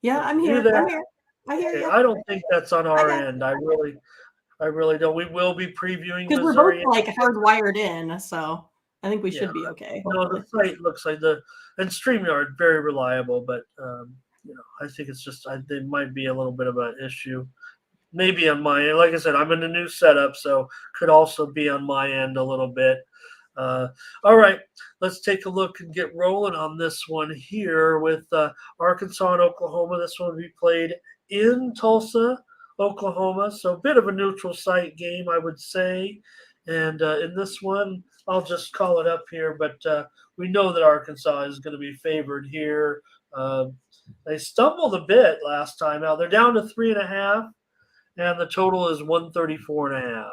Yeah, Okay, I'm you here. there? I'm here. I hear Okay, you. I don't think that's on I our got end. I really don't. We will be previewing because we're both Missouri. like hardwired in, so I think we Yeah, should be okay. no, the Hopefully. site looks like and StreamYard very reliable, but I think it's just there might be a little bit of an issue. Maybe on my end. Like I said, I'm in a new setup, so could also be on my end a little bit. All right, let's take a look and get rolling on this one here with Arkansas and Oklahoma. This one will be played in Tulsa, Oklahoma. So a bit of a neutral site game, I would say. And in this one, I'll just call it up here, but we know that Arkansas is going to be favored here. They stumbled a bit last time out. They're down to 3.5, and the total is 134.5.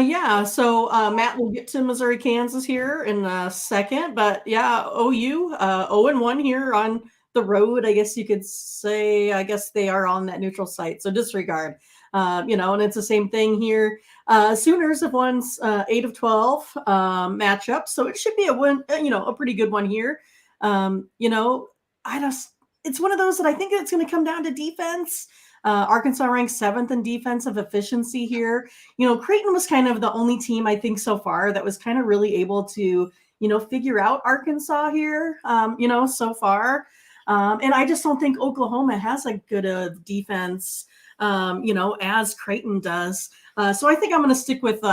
Yeah, so Matt will get to Missouri, Kansas here in a second, but yeah, OU 0-1 here on the road. I guess you could say. I guess they are on that neutral site, so disregard. And it's the same thing here. Sooners have won 8 of 12 matchups, so it should be a win. A pretty good one here. It's one of those that I think it's going to come down to defense. Arkansas ranks 7th in defensive efficiency here. Creighton was kind of the only team I think so far that was kind of really able to, figure out Arkansas here, so far. And I just don't think Oklahoma has a good defense, as Creighton does. So I think I'm going to stick with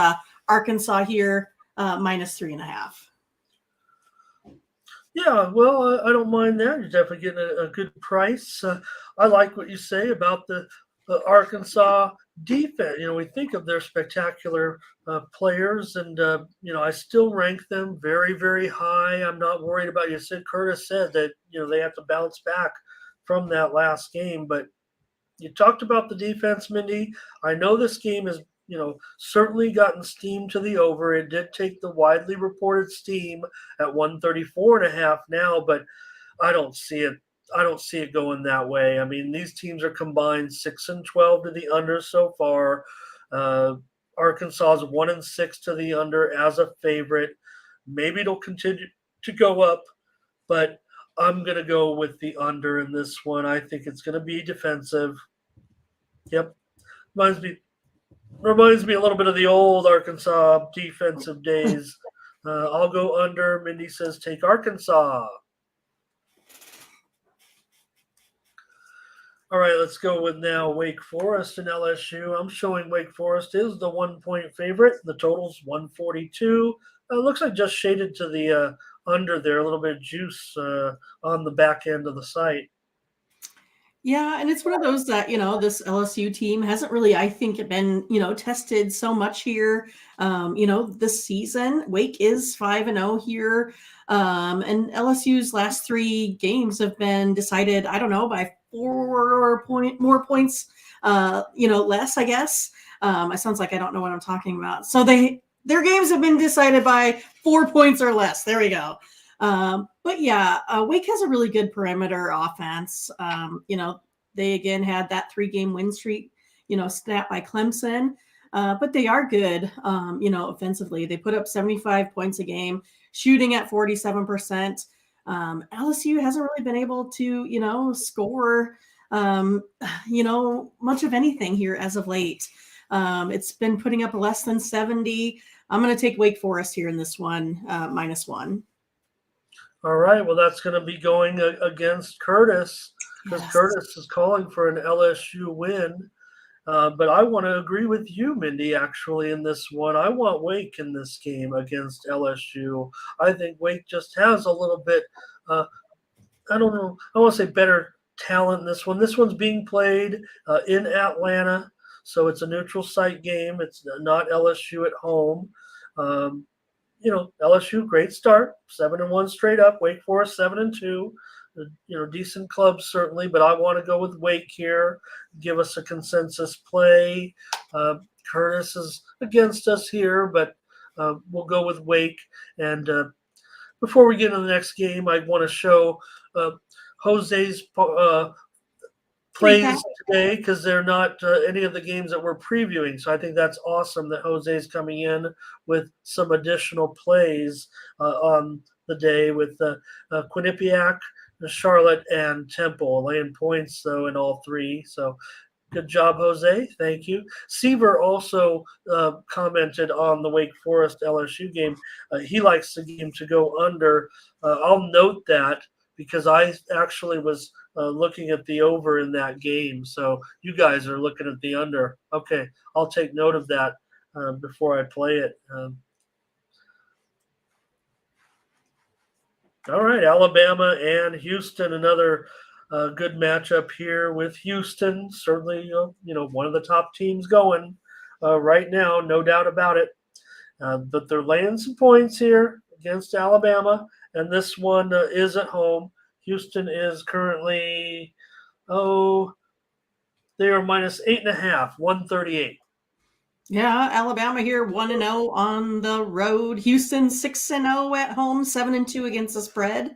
Arkansas here, -3.5. Yeah, well, I don't mind that. You're definitely getting a good price. I like what you say about the Arkansas defense. We think of their spectacular players, and I still rank them very, very high. I'm not worried about. You said Curtis said that they have to bounce back from that last game, but you talked about the defense, Mindy. I know this game has, certainly gotten steam to the over. It did take the widely reported steam at 134.5 now, but I don't see it. I don't see it going that way. I mean, these teams are combined 6-12 to the under so far. Arkansas is 1-6 to the under as a favorite. Maybe it'll continue to go up, but I'm going to go with the under in this one. I think it's going to be defensive. Yep. Reminds me a little bit of the old Arkansas defensive days. I'll go under. Mindy says take Arkansas. All right, let's go with now Wake Forest and LSU. I'm showing Wake Forest is the 1-point favorite. The total's 142. Looks like just shaded to the under there, a little bit of juice on the back end of the site. Yeah, and it's one of those that, this LSU team hasn't really, I think, been, tested so much here, this season. Wake is 5-0 here. And LSU's last 3 games have been decided, I don't know, by 4 more points, less, I guess. It sounds like I don't know what I'm talking about. So their games have been decided by 4 points or less. There we go. But yeah, Wake has a really good perimeter offense. They again had that 3-game win streak, snapped by Clemson. But they are good, offensively. They put up 75 points a game, shooting at 47%. LSU hasn't really been able to, score, much of anything here as of late. It's been putting up less than 70. I'm going to take Wake Forest here in this one, -1. All right. Well, that's going to be going against Curtis because Yes. Curtis is calling for an LSU win. But I want to agree with you, Mindy, actually, in this one. I want Wake in this game against LSU. I think Wake just has a little bit, I don't know, I want to say better talent in this one. This one's being played in Atlanta, so it's a neutral site game. It's not LSU at home. LSU, great start, 7-1 straight up. Wake Forest, 7-2. Decent clubs certainly, but I want to go with Wake here. Give us a consensus play. Curtis is against us here, but we'll go with Wake. And before we get into the next game, I want to show Jose's plays today because they're not any of the games that we're previewing. So I think that's awesome that Jose's coming in with some additional plays on the day with Quinnipiac, Charlotte, and Temple, laying points though in all 3. So good job, Jose. Thank you. Seaver also commented on the Wake Forest LSU game. He likes the game to go under. I'll note that because I actually was looking at the over in that game. So you guys are looking at the under. Okay, I'll take note of that before I play it. All right, Alabama and Houston, another good matchup here with Houston. Certainly, one of the top teams going right now, no doubt about it. But they're laying some points here against Alabama, and this one is at home. Houston is currently, they are -8.5, 138. Yeah, Alabama here 1-0 on the road. Houston 6-0 at home, 7-2 against the spread.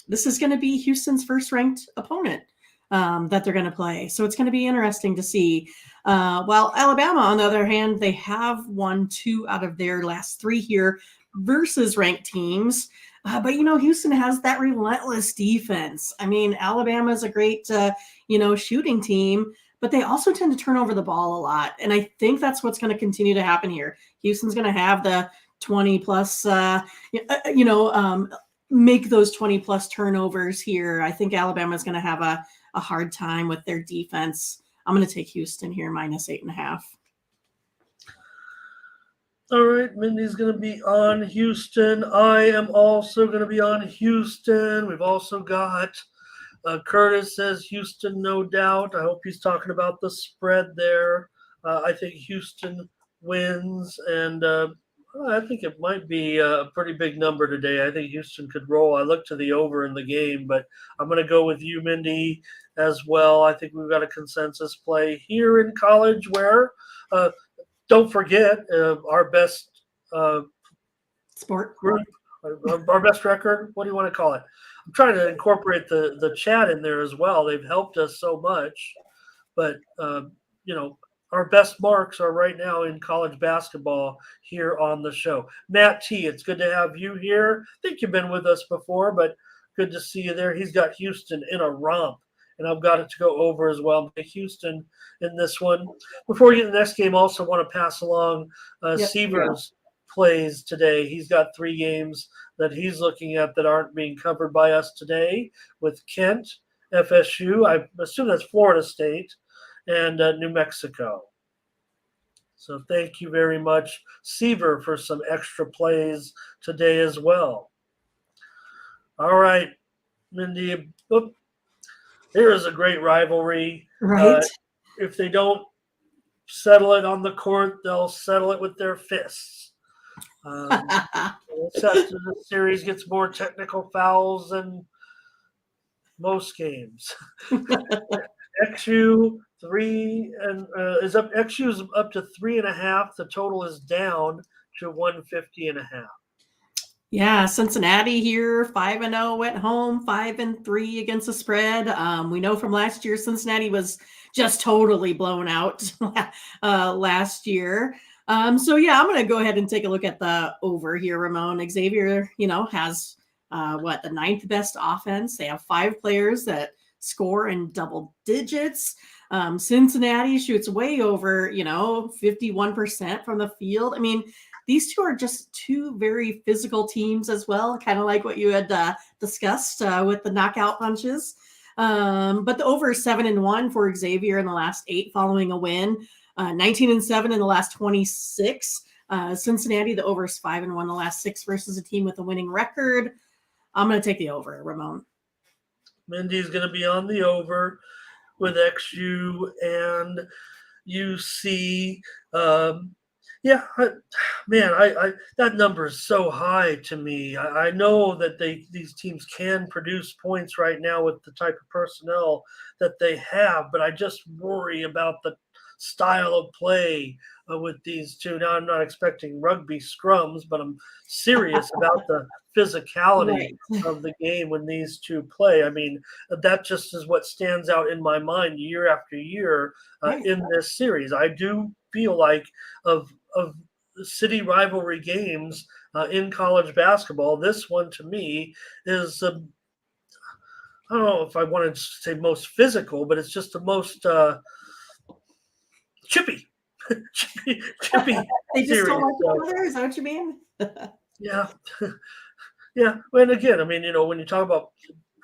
This is going to be Houston's first ranked opponent that they're going to play. So it's going to be interesting to see. While Alabama, on the other hand, they have won 2 out of their last 3 here versus ranked teams. But Houston has that relentless defense. I mean, Alabama is a great, shooting team, but they also tend to turn over the ball a lot. And I think that's what's going to continue to happen here. Houston's going to have the 20 plus, you know, make those 20 plus turnovers here. I think Alabama's going to have a hard time with their defense. I'm going to take Houston here, -8.5. All right, Mindy's going to be on Houston. I am also going to be on Houston. We've also got Curtis says Houston, no doubt. I hope he's talking about the spread there. I think Houston wins, and I think it might be a pretty big number today. I think Houston could roll. I look to the over in the game, but I'm going to go with you, Mindy, as well. I think we've got a consensus play here in college where don't forget our best Sport group, our best record. What do you want to call it? I'm trying to incorporate the chat in there as well. They've helped us so much, but you know, our best marks are right now in college basketball here on the show. Matt T, it's good to have you here. I think you've been with us before, but good to see you there. He's got Houston in a romp, and I've got it to go over as well. Houston in this one. Before we get to the next game, I also want to pass along Seaver's plays today. He's got 3 games that he's looking at that aren't being covered by us today with Kent, FSU, I assume that's Florida State, and New Mexico. So thank you very much, Seaver, for some extra plays today as well. All right, Mindy. Here is a great rivalry. right? If they don't settle it on the court, they'll settle it with their fists. Except the series gets more technical fouls than most games. XU 3 and is up. XU is up to 3.5. The total is down to 150.5. Yeah, Cincinnati here, 5-0 went home, 5-3 against the spread. We know from last year, Cincinnati was just totally blown out last year. So yeah, I'm going to go ahead and take a look at the over here, Ramon. Xavier, you know, has the 9th best offense. They have 5 players that score in double digits. Cincinnati shoots way over, 51% from the field. I mean, these two are just 2 very physical teams as well, kind of like what you had discussed with the knockout punches. But the over is 7-1 for Xavier in the last 8 following a win, 19-7 in the last 26. Cincinnati, the over is 5-1 the last 6 versus a team with a winning record. I'm going to take the over, Ramon. Mindy's going to be on the over with XU and UC. Yeah, I that number is so high to me. I know that these teams can produce points right now with the type of personnel that they have, but I just worry about the style of play with these two. Now, I'm not expecting rugby scrums, but I'm serious about the physicality of the game when these two play. I mean, that just is what stands out in my mind year after year in this series. I do feel like of city rivalry games in college basketball, this one to me is I don't know if I wanted to say most physical, but it's just the most chippy. chippy They just series. don't like each other. Is that what you mean? Yeah. Yeah. And again, I mean, when you talk about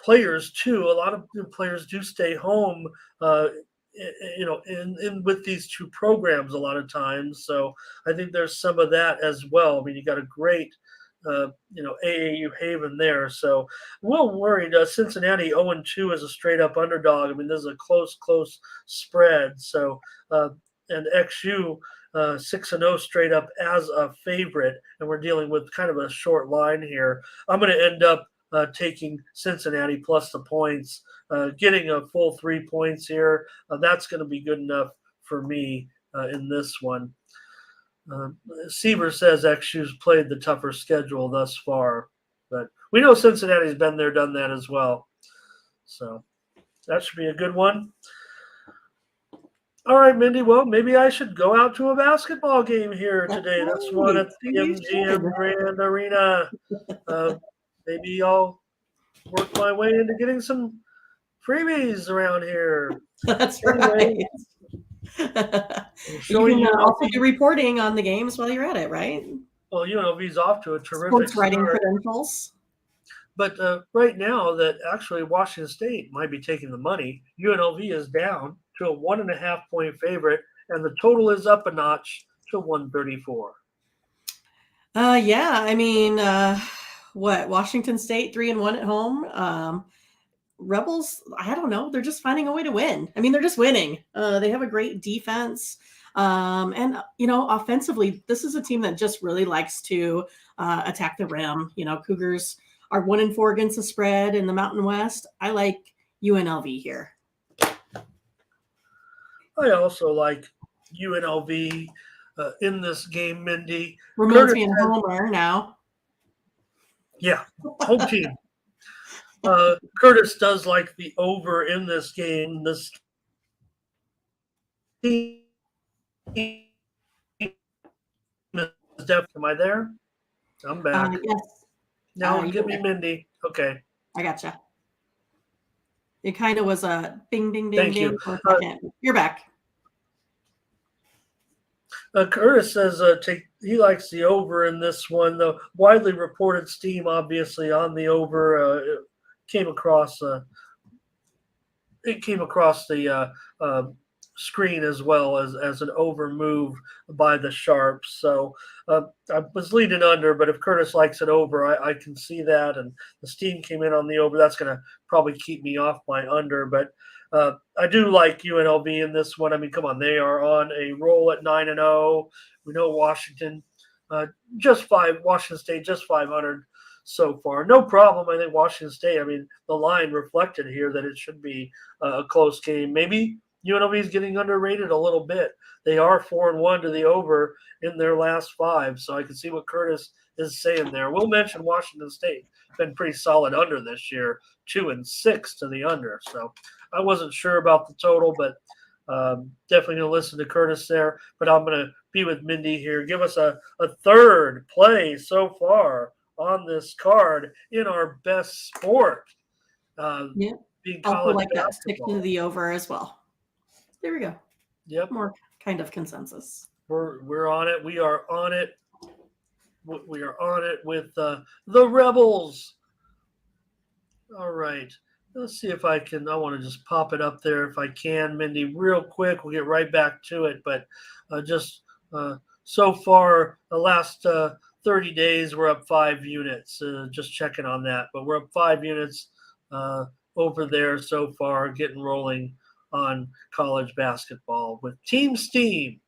players too, a lot of players do stay home in with these 2 programs a lot of times. So I think there's some of that as well. I mean, you got a great, AAU Haven there. So I'm a little worried. Cincinnati 0-2 is a straight up underdog. I mean, this is a close spread. So, and XU 6-0 straight up as a favorite. And we're dealing with kind of a short line here. I'm going to end up taking Cincinnati plus the points, getting a full 3 points here. That's going to be good enough for me in this one. Seaver says XU's played the tougher schedule thus far, but we know Cincinnati's been there, done that as well. So that should be a good one. All right, Mindy. Well, maybe I should go out to a basketball game here today. That's one at the MGM Grand Arena. Maybe I'll work my way into getting some freebies around here. That's right. You can also be reporting on the games while you're at it, right? Well, UNLV's off to a terrific Sports writing start. credentials. But right now, that actually Washington State might be taking the money. UNLV is down to a 1.5 point favorite, and the total is up a notch to 134. Yeah, I mean, what Washington State 3-1 at home. Rebels, I don't know. They're just finding a way to win. I mean, they're just winning. They have a great defense. And, offensively, this is a team that just really likes to attack the rim. Cougars are 1-4 against the spread in the Mountain West. I like UNLV here. I also like UNLV in this game, Mindy. Ramon's being a homer now. Yeah, home team. Curtis does like the over in this game. This team is definitely. Am I there? I'm back. Yes. Now give me Mindy. Okay. I gotcha. It kind of was a bing, ding, ding, Thank ding you. for a second. You're back. Curtis says he likes the over in this one. The widely reported steam, obviously, on the over came across the screen as well as an over move by the Sharps. So I was leading under, but if Curtis likes it over, I can see that. And the steam came in on the over. That's going to probably keep me off my under. But I do like UNLV in this one. I mean, come on, they are on a roll at 9-0. We know Washington State just 500 so far. No problem. I think Washington State. I mean, the line reflected here that it should be a close game. Maybe UNLV is getting underrated a little bit. They are 4-1 to the over in their last 5, so I can see what Curtis is saying there. We'll mention Washington State been pretty solid under this year, 2-6 to the under. So I wasn't sure about the total, but definitely going to listen to Curtis there. But I'm going to be with Mindy here. Give us a third play so far on this card in our best sport. Yeah. Being Also college like that. basketball. Stick to the over as well. There we go. Yep. More kind of consensus. We're on it. We are on it. We are on it with the Rebels. All right. Let's see if I can. I want to just pop it up there if I can, Mindy, real quick. We'll get right back to it. But so far, the last 30 days, we're up 5 units. Just checking on that. But we're up 5 units over there so far, getting rolling on college basketball with Team Steam.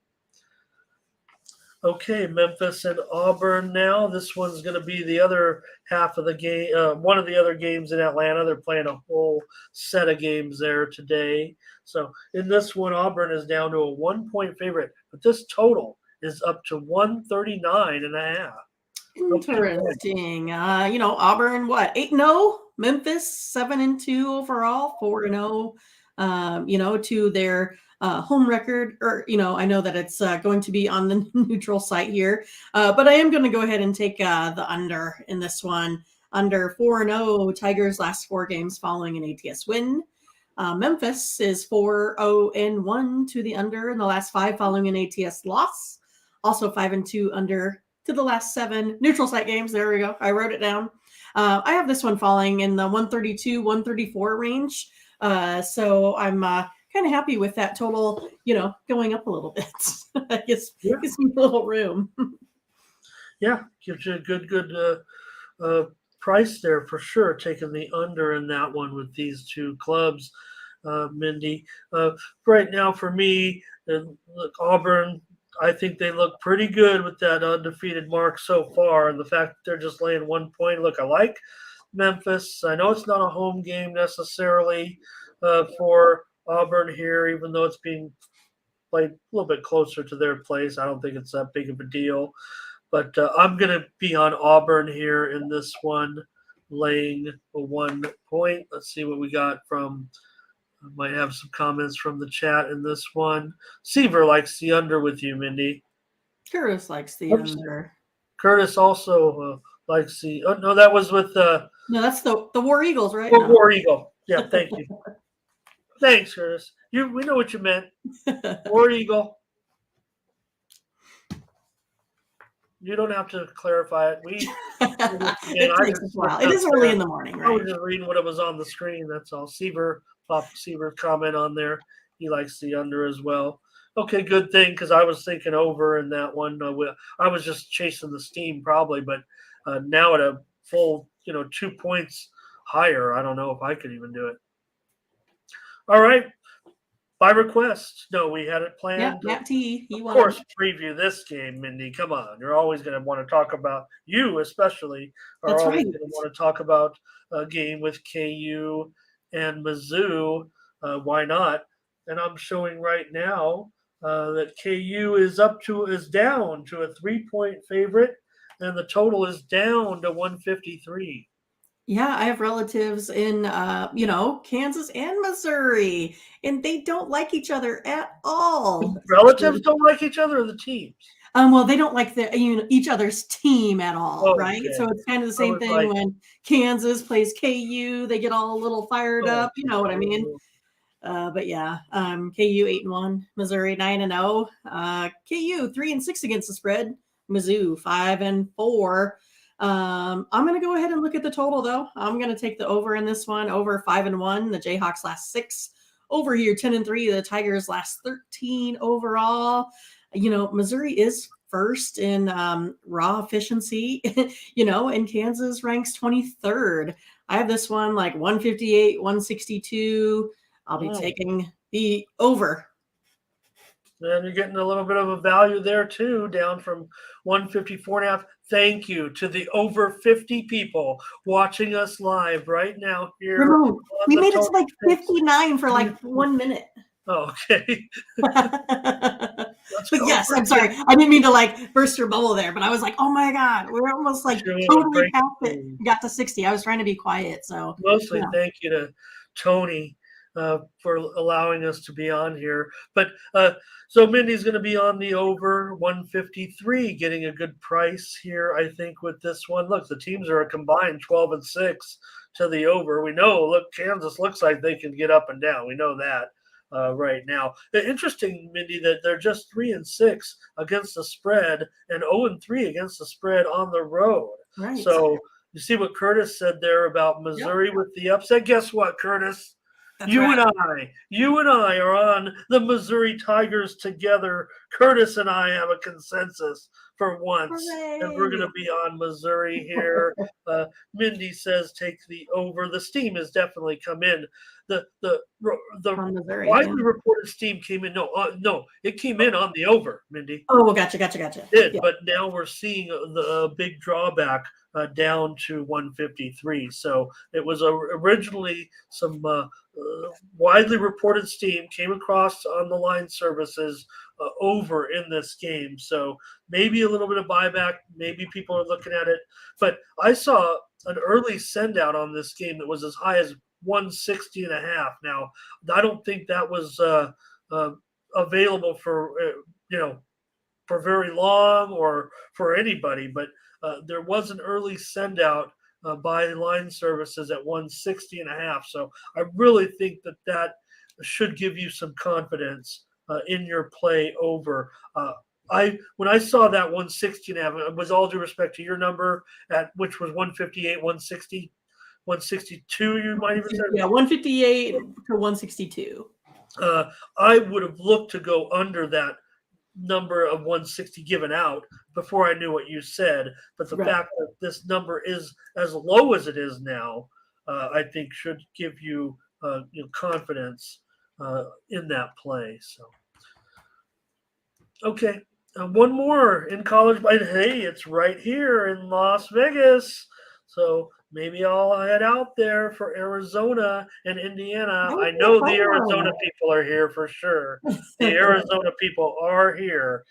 Okay, Memphis and Auburn now. This one's going to be the other half of the game, one of the other games in Atlanta. They're playing a whole set of games there today. So in this one, Auburn is down to a 1-point favorite, but this total is up to 139.5. Interesting. Auburn, what, 8-0? Memphis, 7-2 overall, 4-0. To their home record, or I know that it's going to be on the neutral site here, but I am going to go ahead and take the under in this one. Under 4-0 Tigers last 4 games following an ATS win. Memphis is 4-0-1 to the under in the last 5 following an ATS loss. Also 5-2 under to the last 7 neutral site games. There we go. I wrote it down. I have this one falling in the 132-134 range. So I'm kind of happy with that total, going up a little bit. I guess gives me a little room. Yeah, gives you a good price there for sure, taking the under in that one with these 2 clubs, Mindy. Right now for me, look, Auburn, I think they look pretty good with that undefeated mark so far, and the fact that they're just laying 1 point. Look, I like Memphis. I know it's not a home game necessarily for Auburn here, even though it's being played a little bit closer to their place. I don't think it's that big of a deal. But I'm going to be on Auburn here in this one, laying a 1 point. Let's see what we got from – I might have some comments from the chat in this one. Seaver likes the under with you, Mindy. Curtis likes the under. Curtis also likes the – no, that was with no, that's the War Eagles, right? Oh, no. War Eagle. Yeah, thank you. Thanks, Curtis. We know what you meant. War Eagle. You don't have to clarify it. Again, It I takes a just while. slipped It up is early there. in the morning, I was right? just reading what it was on the screen. That's all. Seaver comment on there. He likes the under as well. Okay, good thing because I was thinking over in that one. I was just chasing the steam probably, but now at a full 2 points higher, I don't know if I could even do it. All right, by request. No, we had it Yep, planned. Matt T. He Of wanted. course, preview this game, Mindy. Come on, you're always going to want to talk about you, especially are That's always right. going to want to talk about a game with KU and Mizzou. Why not? And I'm showing right now that KU is down to a 3-point favorite, and the total is down to 153. Yeah, I have relatives in, Kansas and Missouri, and they don't like each other at all. Relatives don't like each other, or the teams. Well, they don't like each other's team at all, right? Okay, So it's kind of the I same was thing like, when Kansas plays KU. They get all a little fired oh, up. You know what I mean? But yeah, KU 8-1, Missouri 9-0, KU 3-6 against the spread, Mizzou 5-4. I'm going to go ahead and look at the total though. I'm going to take the over in this one, over 5-1. The Jayhawks last 6, over here 10-3. The Tigers last 13 overall. Missouri is first in raw efficiency, and Kansas ranks 23rd. I have this one like 158, 162. I'll be mm. taking the over. And you're getting a little bit of a value there too, down from 154.5. Thank you to the over 50 people watching us live right now here Ramon, on we the made it to Total like Picks 59 for like YouTube. 1 minute. Oh, okay. Let's But go yes, for I'm sorry. I didn't mean to like burst your bubble there, but I was like, oh my God, we're almost like showing a totally past it. breakthrough. Got to 60. I was trying to be quiet. So, Mostly yeah. thank you to Tony for allowing us to be on here. But so Mindy's going to be on the over 153, getting a good price here, I think, with this one. Look, the teams are a combined 12-6 to the over. We know, look, Kansas looks like they can get up and down. We know that. Right now, interesting, Mindy, that they're just 3-6 against the spread and 0-3 against the spread on the road. Right. So you see what Curtis said there about Missouri with the upset? Guess what, Curtis? That's right. You and I are on the Missouri Tigers together. Curtis and I have a consensus for once, and we're going Hooray. to be on Missouri here. Mindy says take the over. The steam has definitely come in. The From Missouri. Yeah. widely reported steam came in. No, it came in on the over, Mindy. Oh, well, gotcha. Did, Yeah. but now we're seeing the big drawback down to 153. So it was originally some widely reported steam came across on the line services over in this game. So maybe a little bit of buyback. Maybe people are looking at it. But I saw an early send out on this game that was as high as 160.5. Now, I don't think that was available for, for very long or for anybody, but there was an early send out by line services at 160.5. So I really think that should give you some confidence in your play over. When I saw that 160.5, it was all due respect to your number at which was 158, 160, 162. You might even say, Yeah, 158 to 162. I would have looked to go under that number of 160 given out before I knew what you said. But the fact that this number is as low as it is now, I think should give you, confidence in that play. So, okay. One more in college. Hey, it's right here in Las Vegas. So maybe I'll head out there for Arizona and Indiana. I know the Arizona people are here for sure. The Arizona people are here.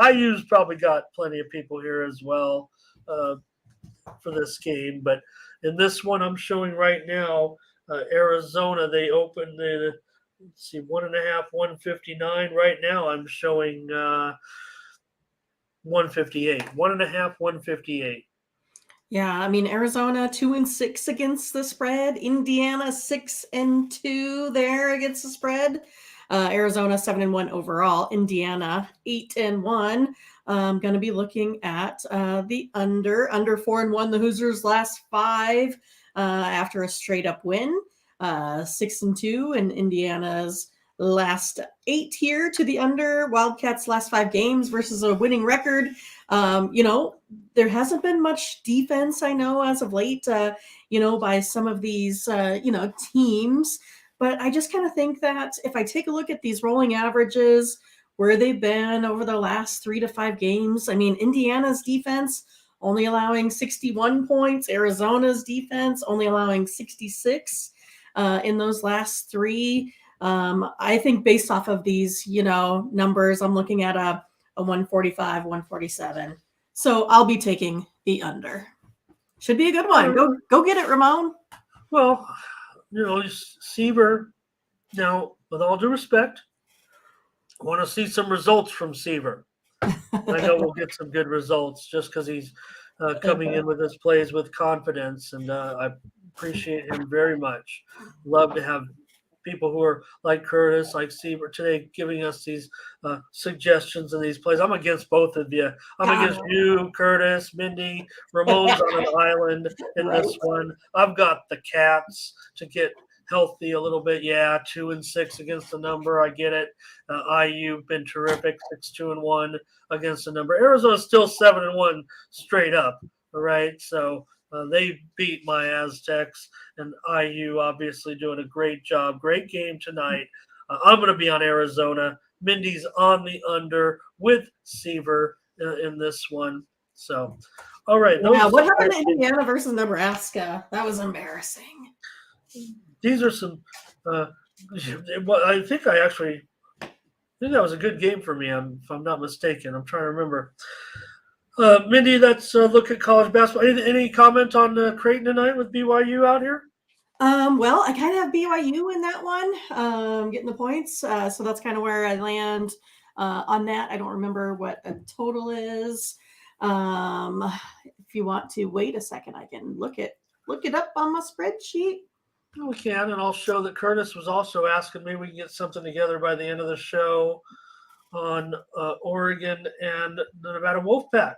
IU's probably got plenty of people here as well for this game. But in this one I'm showing right now, Arizona, they opened the, let's see, 1.5, 159. Right now I'm showing 158, 1.5, 158. Yeah, I mean Arizona 2-6 against the spread. Indiana 6-2 there against the spread. Arizona 7-1 overall. Indiana 8-1. Going to be looking at the under 4-1. The Hoosiers last 5 after a straight up win. 6-2, and Indiana's last 8 here to the under. Wildcats last 5 games versus a winning record. There hasn't been much defense, I know, as of late, by some of these, teams. But I just kind of think that if I take a look at these rolling averages, where they've been over the last 3 to 5 games, I mean, Indiana's defense only allowing 61 points, Arizona's defense only allowing 66 in those last 3. I think based off of these, numbers, I'm looking at a 145, 147. So I'll be taking the under. Should be a good one. Go get it, Ramon. Well, Seaver, now, with all due respect, I want to see some results from Seaver. I know we'll get some good results just because he's coming in with his plays with confidence, and I appreciate him very much. Love to have people who are like Curtis, like Seaver today, giving us these suggestions and these plays. I'm against both of you. I'm against you, Curtis, Mindy. Ramon's on an island in this one. I've got the Cats to get healthy a little bit. Yeah, 2-6 against the number. I get it. IU been terrific, 6-2-1 against the number. Arizona's still 7-1 straight up. All right, so they beat my Aztecs, and IU obviously doing a great job. Great game tonight. I'm going to be on Arizona. Mindy's on the under with Seaver in this one. So, all right. What happened to Indiana versus Nebraska? That was embarrassing. These are some. I think that was a good game for me. If I'm not mistaken. I'm trying to remember. Mindy, let's look at college basketball. Any comment on Creighton tonight with BYU out here? Well, I kind of have BYU in that one, getting the points. So that's kind of where I land on that. I don't remember what a total is. If you want to wait a second, I can look it up on my spreadsheet. We can, and I'll show that Curtis was also asking me. We can get something together by the end of the show on Oregon and the Nevada Wolfpack.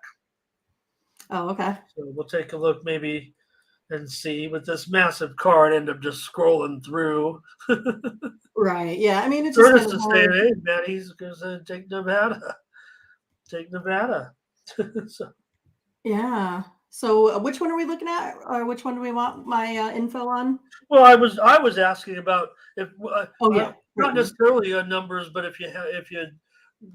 Oh, okay. So we'll take a look maybe and see. With this massive card, end up just scrolling through. Right. Yeah. I mean, it's just Curtis is saying, "Hey, man, he's going to take Nevada. Take Nevada." So. Yeah. So which one are we looking at, or which one do we want my info on? Well, I was asking about if not necessarily numbers, but if you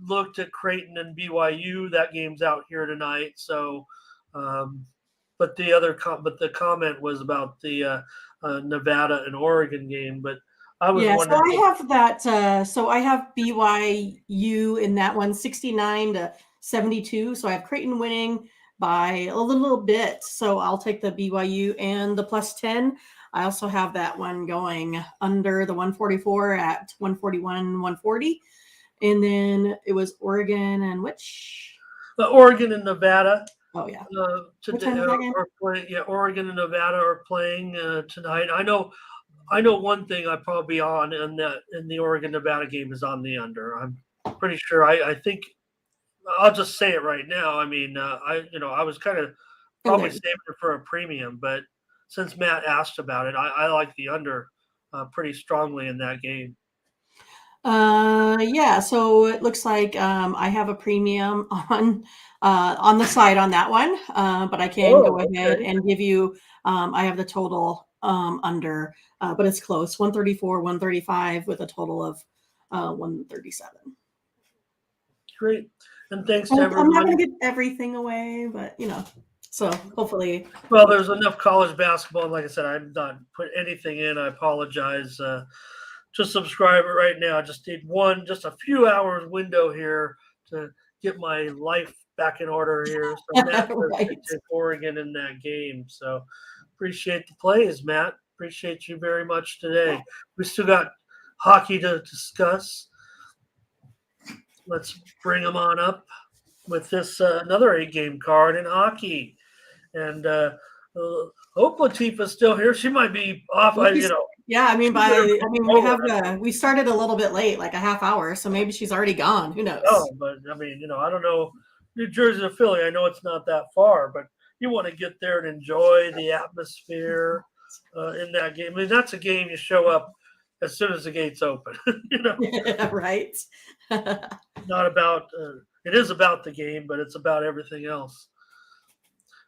looked at Creighton and BYU, that game's out here tonight. So, but the comment was about the Nevada and Oregon game. But I was wondering. So I have that. So I have BYU in that one, 69-72. So I have Creighton winning by a little bit. So I'll take the BYU and the +10. I also have that one going under the 144 at 141, 140. And then it was Oregon and which? Oregon and Nevada. Oh, yeah. Today are playing. Yeah, Oregon and Nevada are playing tonight. I know one thing I probably on in the Oregon Nevada game is on the under. I'm pretty sure. I think I'll just say it right now. I mean, I was kind of probably saving it for a premium, but since Matt asked about it, I like the under pretty strongly in that game. Yeah, so it looks like I have a premium on the side on that one, but I can go ahead and give you. I have the total under, but it's close, 134, 135 with a total of 137. Great, and thanks to everyone. I'm not going to give everything away, but so hopefully. Well, there's enough college basketball, and like I said, I'm not put anything in. I apologize. Just subscribe it right now. I just need just a few hours window here to get my life back in order here. So Matt right. Take Oregon in that game. So appreciate the plays, Matt. Appreciate you very much today. We still got hockey to discuss. Let's bring them on up with this another 8-game card in hockey. And hope Latifah's still here. She might be off. Yeah, I mean, Better we started a little bit late, like a half hour, so maybe she's already gone. Who knows? no, but I mean, I don't know. New Jersey to Philly, I know it's not that far, but you want to get there and enjoy the atmosphere in that game. I mean, that's a game you show up as soon as the gates open. Yeah, right. Not about. It is about the game, but it's about everything else.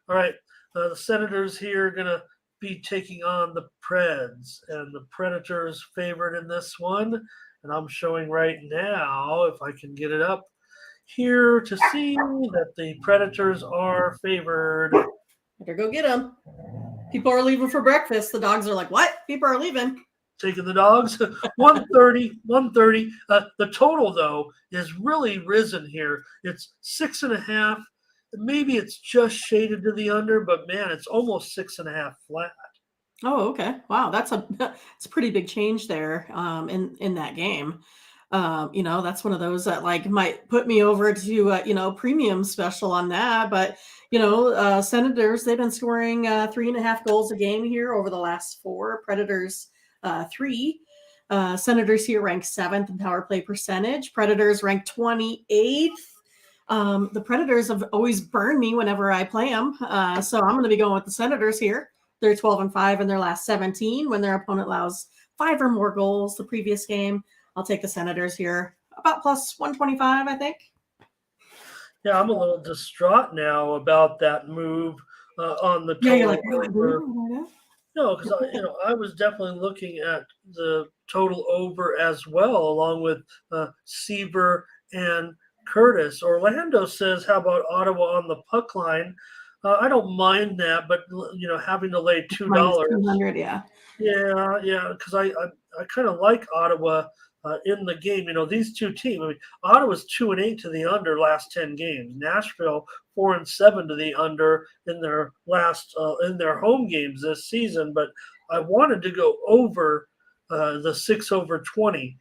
All right, the Senators here are gonna be taking on the Preds, and the Predators favored in this one. And I'm showing right now, if I can get it up here, to see that the Predators are favored. Better go get them. People are leaving for breakfast. The dogs are like, "What? People are leaving." Taking the dogs 130, 130. The total though is really risen here. It's 6.5. Maybe it's just shaded to the under, but man, it's almost 6.5 flat. Oh, okay. Wow, that's a pretty big change there in that game. That's one of those that like might put me over to premium special on that. But Senators, they've been scoring 3.5 goals a game here over the last four. Predators 3. Senators here ranked 7th in power play percentage. Predators ranked 28th. The Predators have always burned me whenever I play them, so I'm going to be going with the Senators here. They're 12-5 in their last 17 when their opponent allows 5 or more goals the previous game. I'll take the Senators here, about plus 125, I think. Yeah, I'm a little distraught now about that move on the Yeah, you're total like, oh, I over. do. No, because I was definitely looking at the total over as well, along with Seaver and Curtis. Orlando says, "How about Ottawa on the puck line?" I don't mind that, but having to lay Minus $2. 200, yeah. Yeah, yeah, because I kind of like Ottawa in the game. These two teams. I mean, Ottawa's 2-8 to the under last 10 games. Nashville 4-7 to the under in their last in their home games this season. But I wanted to go over the 6/20,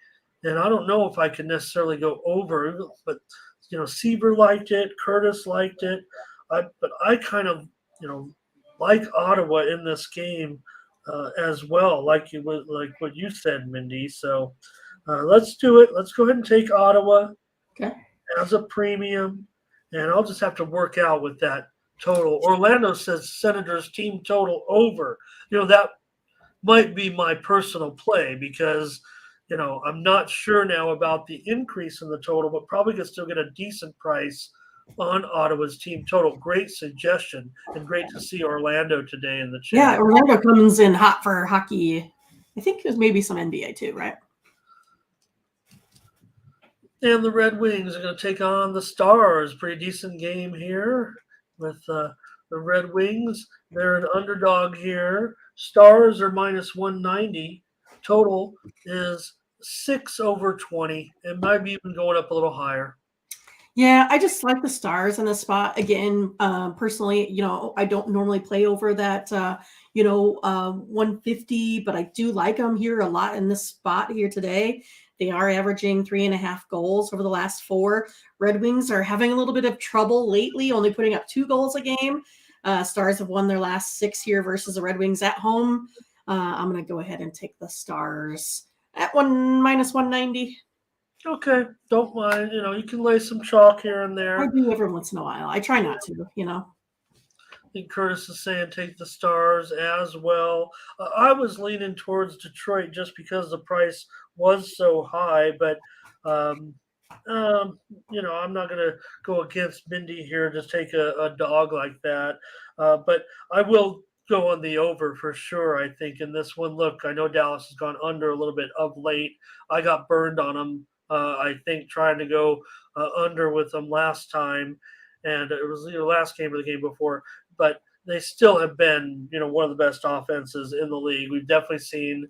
and I don't know if I can necessarily go over. But Seaver liked it, Curtis liked it, but I kind of like Ottawa in this game as well, like what you said, Mindy. So let's do it. Let's go ahead and take Ottawa Okay. as a premium, and I'll just have to work out with that total. Orlando says Senators team total over. That might be my personal play because I'm not sure now about the increase in the total, but probably can still get a decent price on Ottawa's team total. Great suggestion, and great to see Orlando today in the Yeah, chat. Orlando comes in hot for hockey. I think there's maybe some NBA too, right? And the Red Wings are going to take on the Stars. Pretty decent game here with the Red Wings. They're an underdog here. Stars are minus 190. Total is 6/20. It might be even going up a little higher. Yeah, I just like the Stars in the spot. Again, personally, I don't normally play over that, 150, but I do like them here a lot in this spot here today. They are averaging 3.5 goals over the last four. Red Wings are having a little bit of trouble lately, only putting up 2 goals a game. Stars have won their last 6 here versus the Red Wings at home. I'm going to go ahead and take the Stars at minus 190. Okay, don't mind. You can lay some chalk here and I there. do every once in a while. I try not to. I think Curtis is saying take the Stars as well. I was leaning towards Detroit just because the price was so high, but um, I'm not going to go against Mindy here. Just take a dog like that, but I will go on the over for sure. I think in this one. Look, I know Dallas has gone under a little bit of late. I got burned on them. I think trying to go under with them last time, and it was last game or the game before, but they still have been one of the best offenses in the league. We've definitely seen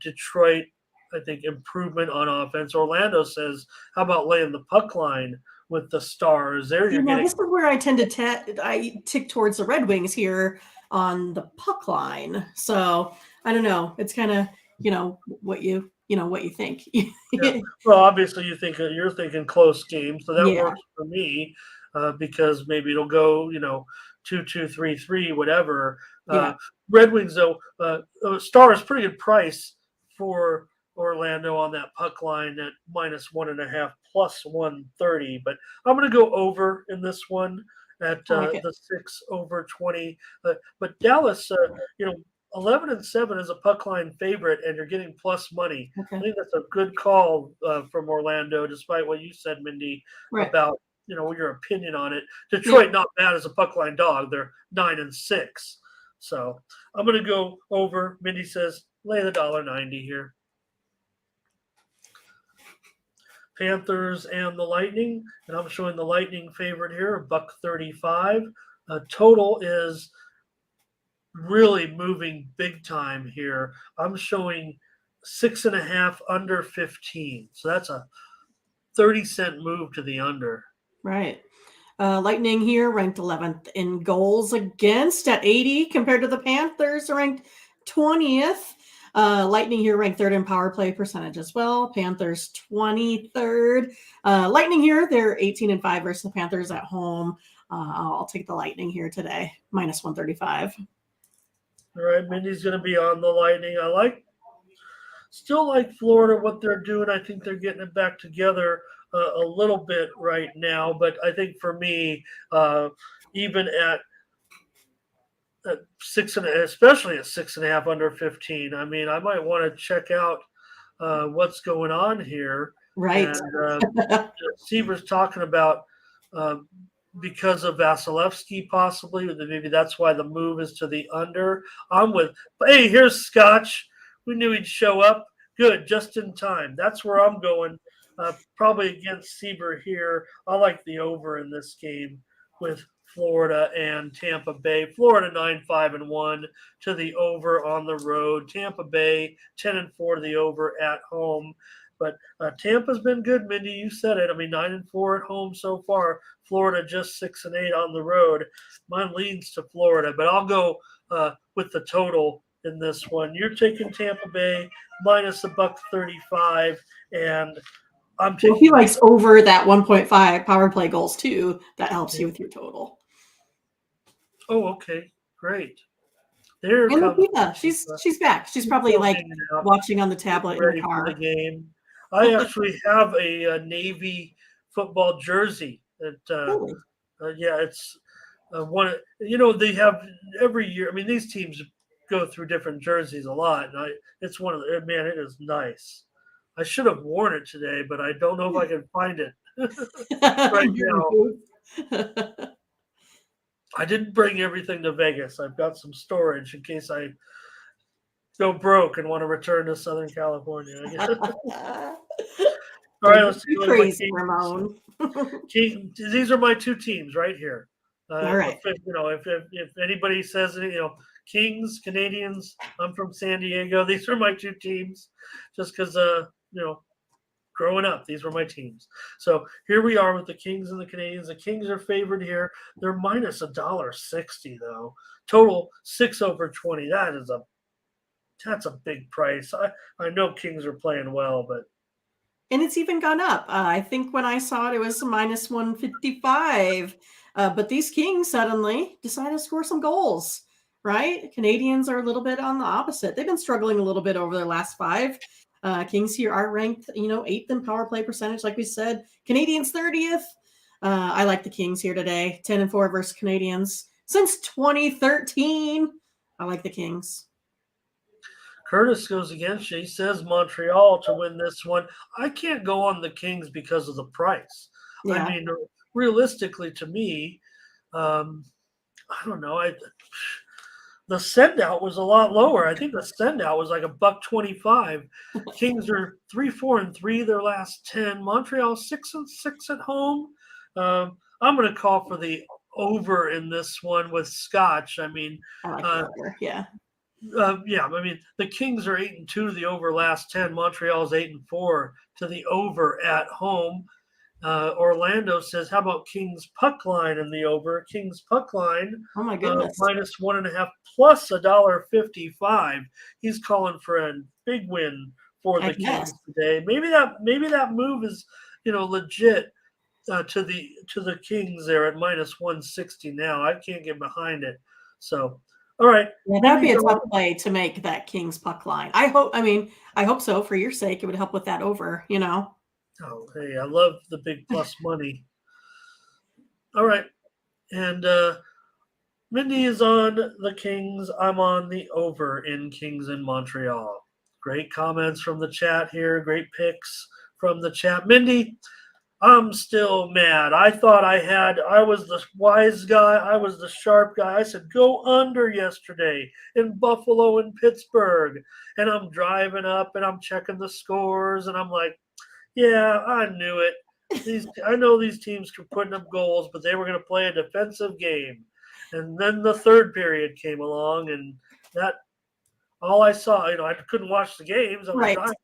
Detroit, I think, improvement on offense. Orlando says, how about laying the puck line with the Stars? There you're getting. This is where I tend to I tick towards the Red Wings here on the puck line. So I don't know. It's kind of what you think. Yeah. Well, obviously you're thinking close game, so that Yeah. works for me because maybe it'll go 2-2, 3-3, whatever. Yeah. Red Wings, though, Star is pretty good price for Orlando on that puck line at -1.5 plus 130. But I'm going to go over in this one at I like it. the 6/20. But Dallas, 11-7 is a puck line favorite, and you're getting plus money. I Okay. think that's a good call from Orlando, despite what you said, Mindy, Right. about your opinion on it. Yeah. Detroit not bad as a puck line dog. They're 9-6. So I'm going to go over. Mindy says lay the $1.90 here. Panthers and the Lightning, and I'm showing the Lightning favorite here, $1.35. Total is really moving big time here. I'm showing 6.5 under 15. So that's a 30-cent move to the under. Right. Lightning here ranked 11th in goals against at 80 compared to the Panthers ranked 20th. Lightning here ranked third in power play percentage as well. Panthers 23rd. Lightning here, they're 18-5 versus the Panthers at home. I'll take the Lightning here today, -135. All right, Mindy's going to be on the Lightning. Still like Florida, what they're doing. I think they're getting it back together a little bit right now. But I think for me, even at six and especially at 6.5 under 15, I mean, I might want to check out what's going on here. Right. And Seaver's talking about because of Vasilevsky, possibly, maybe that's why the move is to the under. Hey, here's Scotch. We knew he'd show up. Good, just in time. That's where I'm going. Probably against Seaver here. I like the over in this game with Florida and Tampa Bay. Florida 9-5-1 to the over on the road. Tampa Bay 10-4 to the over at home. But Tampa's been good, Mindy. You said it. I mean, 9-4 at home so far. Florida just 6-8 on the road. Mine leans to Florida, but I'll go with the total in this one. You're taking Tampa Bay minus $1.35, and I'm taking. Well, he likes over that 1.5 power play goals too. That helps you with your total. Oh, okay, great. There and comes. Lupita, she's back. She's probably like watching on the tablet in the car. For the game. I actually have a Navy football jersey. Really? Yeah, it's one. They have every year. I mean, these teams go through different jerseys a lot, and it's one of the man. It is nice. I should have worn it today, but I don't know if I can find it right now. I didn't bring everything to Vegas. I've got some storage in case I go broke and want to return to Southern California. All right, let's see. Crazy, Ramon. These are my two teams right here. All right. If anybody says, Kings, Canadians, I'm from San Diego. These are my two teams. Just because, growing up, these were my teams. So here we are with the Kings and the Canadians. The Kings are favored here. They're minus $1.60 though. Total 6/20. That's a big price. I know Kings are playing well, but. And it's even gone up. I think when I saw it, it was -155. But these Kings suddenly decided to score some goals, right? Canadians are a little bit on the opposite. They've been struggling a little bit over their last 5. Kings here are ranked, 8th in power play percentage, like we said. Canadians 30th. I like the Kings here today. 10-4 versus Canadians since 2013. I like the Kings. Curtis goes against you. He says Montreal to win this one. I can't go on the Kings because of the price. Yeah. I mean, realistically, to me, I don't know. The send out was a lot lower. I think the send out was like $1.25. Kings are 3-4-3 their last 10. Montreal 6-6 at home. I'm going to call for the over in this one with Scotch. I mean, I like the over. Yeah. I mean, the Kings are 8-2 to the over last 10. Montreal's 8-4 to the over at home. Orlando says, how about Kings puck line in the over? Kings puck line, oh my goodness, minus 1.5 plus $1.55. He's calling for a big win for the Kings today. Maybe that move is legit to the Kings there at minus 160 now. I can't get behind it. So All right. Yeah, that'd be Mindy's a tough on. play to make that Kings puck line. I hope so for your sake. It would help with that over, you know. Oh, hey, I love the big plus money. All right. And Mindy is on the Kings. I'm on the over in Kings in Montreal. Great comments from the chat here. Great picks from the chat. Mindy, I'm still mad. I was the wise guy. I was the sharp guy. I said, go under yesterday in Buffalo and Pittsburgh. And I'm driving up and I'm checking the scores. And I'm like, yeah, I knew it. I know these teams were putting up goals, but they were going to play a defensive game. And then the third period came along, and that all I saw, I couldn't watch the games. I was Right. driving,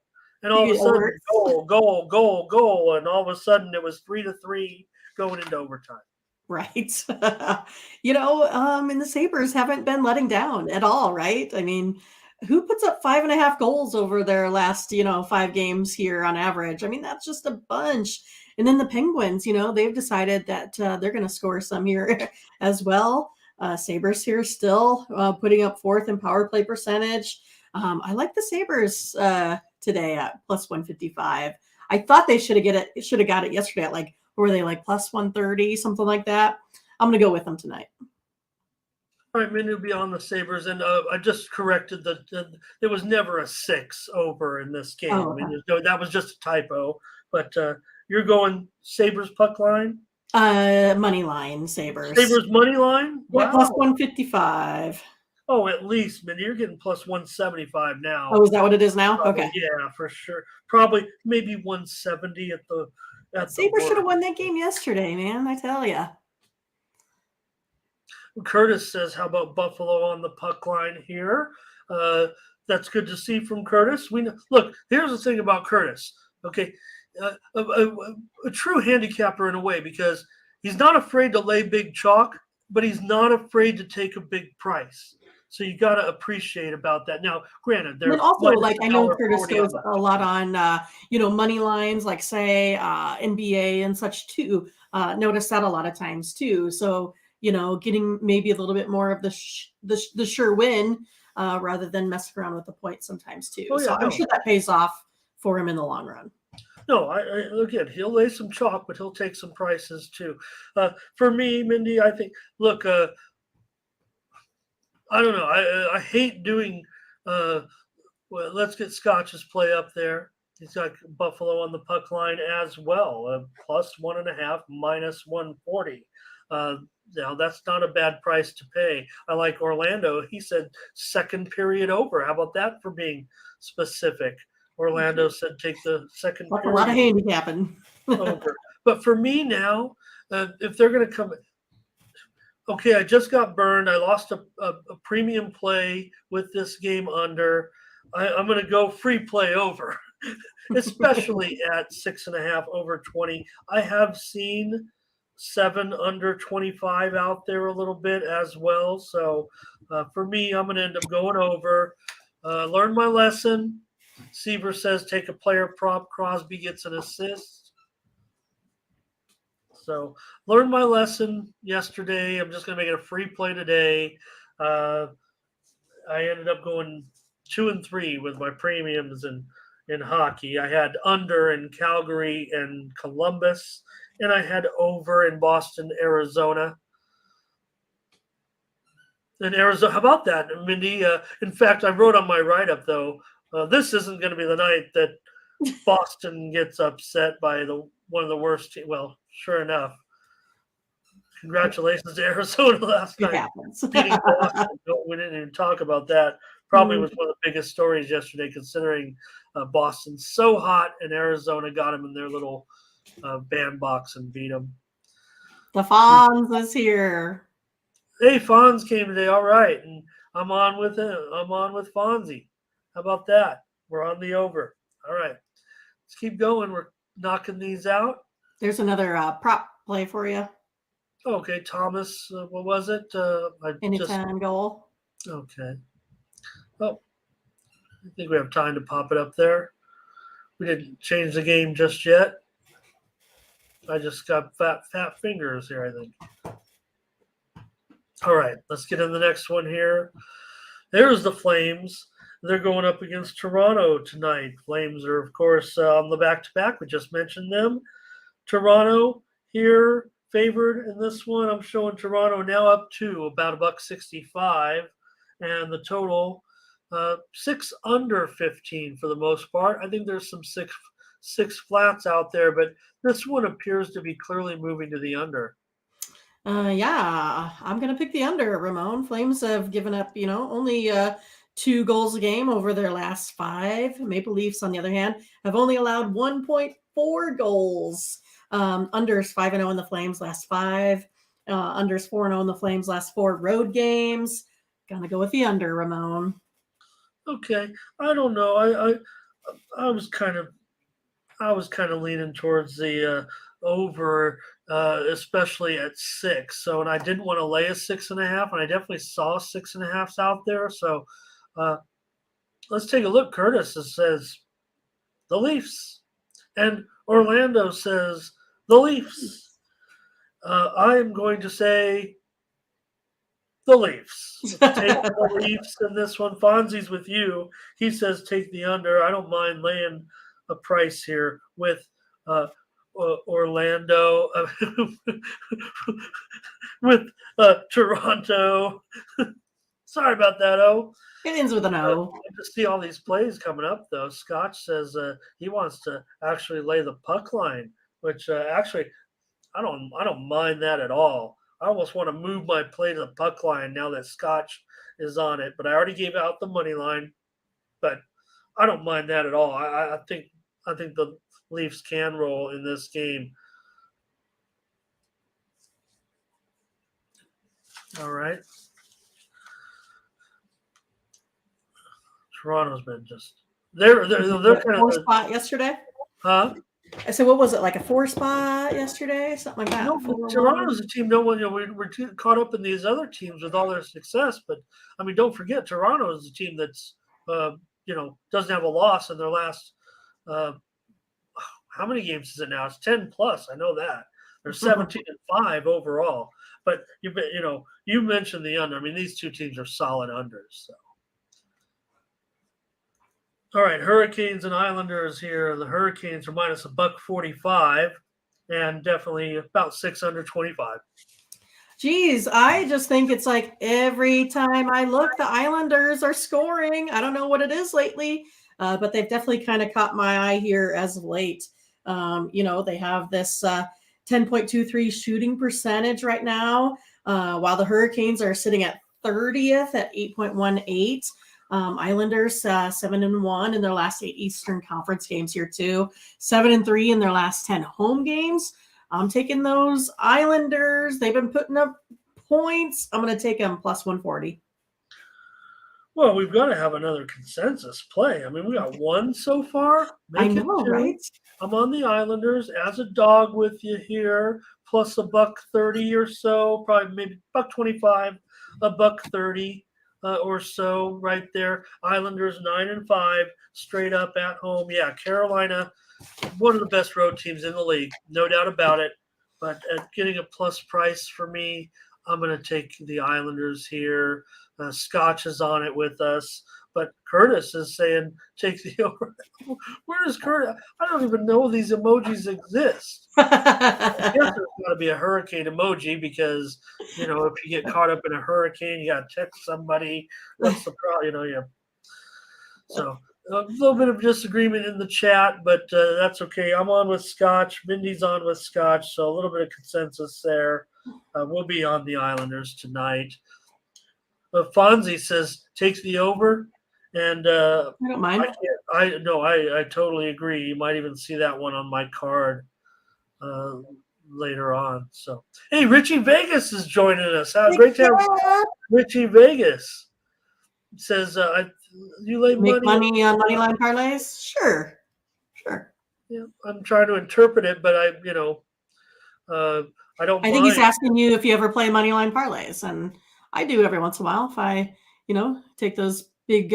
and all of a You sudden, over goal, goal, goal, goal, and all of a sudden it was 3-3 going into overtime. right. And the Sabres haven't been letting down at all, right? I mean, who puts up 5.5 goals over their last, 5 games here on average? I mean, that's just a bunch. And then the Penguins, they've decided that they're going to score some here as well. Sabres here still putting up fourth in power play percentage. I like the Sabres today at plus 155. I thought they should have got it yesterday at like, were they like plus 130, something like that? I'm going to go with them tonight. All right, Minu be on the Sabres, and I just corrected there was never a 6 over in this game. Oh, I mean, okay. that was just a typo. But you're going Sabres puck line, Money line Sabres. Sabres money line. Yeah, plus Wow. 155. Oh, at least, man, you're getting plus 175 now. Oh, is that what it is now? Probably, Okay. yeah, for sure. Probably maybe 170 at the Sabres should have worst. won that game yesterday, man. I tell you. Curtis says, "How about Buffalo on the puck line here?" That's good to see from Curtis. Look. Here's the thing about Curtis. Okay, a true handicapper in a way, because he's not afraid to lay big chalk, but he's not afraid to take a big price. So you got to appreciate about that. Now, granted, And then they're also, minus like, a I know dollar Curtis 40 on goes the. a lot on, money lines, like, say, NBA and such too. Notice that a lot of times too. So, getting maybe a little bit more of the sure win rather than messing around with the points sometimes too. Oh So yeah, I'm no, sure that pays off for him in the long run. no. Again, he'll lay some chalk, but he'll take some prices too. For me, Mindy, I think. Look, I don't know. I hate doing. Well, let's get Scotch's play up there. He's got Buffalo on the puck line as well, plus 1.5, minus 140. Now that's not a bad price to pay. I like Orlando. He said second period over. How about that for being specific? Orlando said take the second That's a lot of period handicapping. over. But for me now, if they're going to come, okay, I just got burned. I lost a premium play with this game under. I'm going to go free play over, especially at 6.5 over 20. I have seen 7 under 25 out there a little bit as well. So for me, I'm going to end up going over. Learn my lesson. Seaver says take a player prop. Crosby gets an assist. So learned my lesson yesterday. I'm just going to make it a free play today. Uh, I ended up going 2-3 with my premiums in hockey. I had under in Calgary and Columbus, and I had over in Boston, Arizona. And Arizona, how about that, Mindy? In fact, I wrote on my write up, though, this isn't going to be the night that Boston gets upset by one of the worst teams. Well, sure enough. Congratulations to Arizona last It night happens. beating Boston. We didn't even talk about that. Probably was one of the biggest stories yesterday, considering Boston's so hot and Arizona got them in their little bandbox and beat them. The Fonz is here. Hey, Fonz came today. All right, and I'm on with him. I'm on with Fonzie. How about that? We're on the over. All right, let's keep going. We're knocking these out. There's another prop play for you. Okay, Thomas. What was it? Anytime goal. Okay. Oh, I think we have time to pop it up there. We didn't change the game just yet. I just got fat fingers here, I think. All right, let's get in the next one here. There's the Flames. They're going up against Toronto tonight. Flames are, of course, on the back to back. We just mentioned them. Toronto here favored in this one. I'm showing Toronto now up to about a buck 65, and the total six under 15 for the most part. I think there's some six flats out there, but this one appears to be clearly moving to the under. Yeah, I'm gonna pick the under, Ramon. Flames have given up, only 2 goals a game over their last 5. Maple Leafs, on the other hand, have only allowed 1.4 goals. Unders 5-0 in the Flames last 5. Unders 4-0 in the Flames last 4 road games. Gonna go with the under, Ramon. Okay, I don't know. I was kind of leaning towards the over, especially at 6. So, and I didn't want to lay a 6.5, and I definitely saw 6.5s out there. So, uh, let's take a look. Curtis says the Leafs, and Orlando says the Leafs. I am going to say the Leafs. Let's take the Leafs in this one. Fonzie's with you. He says take the under. I don't mind laying a price here with Orlando, with Toronto. Sorry about that, O. It ends with an O. To see all these plays coming up, though, Scotch says he wants to actually lay the puck line, which actually I don't mind that at all. I almost want to move my play to the puck line now that Scotch is on it, but I already gave out the money line. But I don't mind that at all. I think the Leafs can roll in this game. All right. Toronto's been just they're kind of spot yesterday. huh? I said, what was it, like a 4 spot yesterday, something like that? No, Toronto's a team. No one, we're too caught up in these other teams with all their success. But I mean, don't forget, Toronto is a team that's doesn't have a loss in their last. How many games is it now? It's 10 plus. I know that they're 17-5 overall. But you mentioned the under. I mean, these two teams are solid unders. So. All right, Hurricanes and Islanders here. The Hurricanes are minus a buck 45, and definitely about 625. Geez, I just think it's like every time I look, the Islanders are scoring. I don't know what it is lately, but they've definitely kind of caught my eye here as of late. They have this 10.23 shooting percentage right now, while the Hurricanes are sitting at 30th at 8.18. Islanders 7-1 in their last 8 Eastern Conference games here too. 7-3 in their last 10 home games. I'm taking those Islanders. They've been putting up points. I'm going to take them plus 140. Well, we've got to have another consensus play. I mean, we got one so far. I know, right? I'm on the Islanders as a dog with you here, plus a buck 30 or so, probably maybe buck 25, a buck 30 or so right there. Islanders 9-5, straight up at home. Yeah, Carolina, one of the best road teams in the league, no doubt about it. But at getting a plus price for me, I'm going to take the Islanders here. Scotch is on it with us, but Curtis is saying take the over. Where is Curtis? I don't even know these emojis exist. I guess there's got to be a hurricane emoji because if you get caught up in a hurricane, you got to text somebody. What's the problem? Yeah. So a little bit of disagreement in the chat, but that's okay. I'm on with Scotch. Mindy's on with Scotch, so a little bit of consensus there. We'll be on the Islanders tonight. Fonzie says take the over, and I don't mind. I totally agree. You might even see that one on my card later on. So hey, Richie Vegas is joining us. Great to have Richie Vegas. Says you lay Make money on money line parlays? Sure. Yeah, I'm trying to interpret it, but I don't. I think he's asking you if you ever play money line parlays, and I do every once in a while. If I, take those big,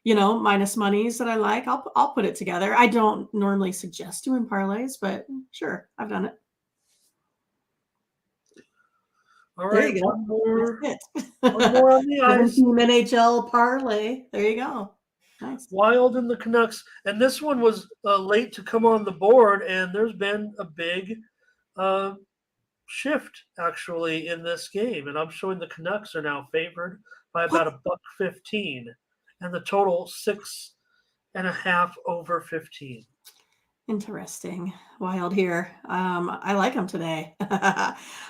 minus monies that I like, I'll put it together. I don't normally suggest doing parlays, but sure, I've done it. All There right, you go. That's one it. more on the ice. 7-team NHL parlay. There you go. Nice. Wild and the Canucks, and this one was late to come on the board, and there's been a big uh, shift actually in this game, and I'm showing the Canucks are now favored by What? about a buck 15, and the total 6.5 over 15. Interesting. Wild here. I like them today. They're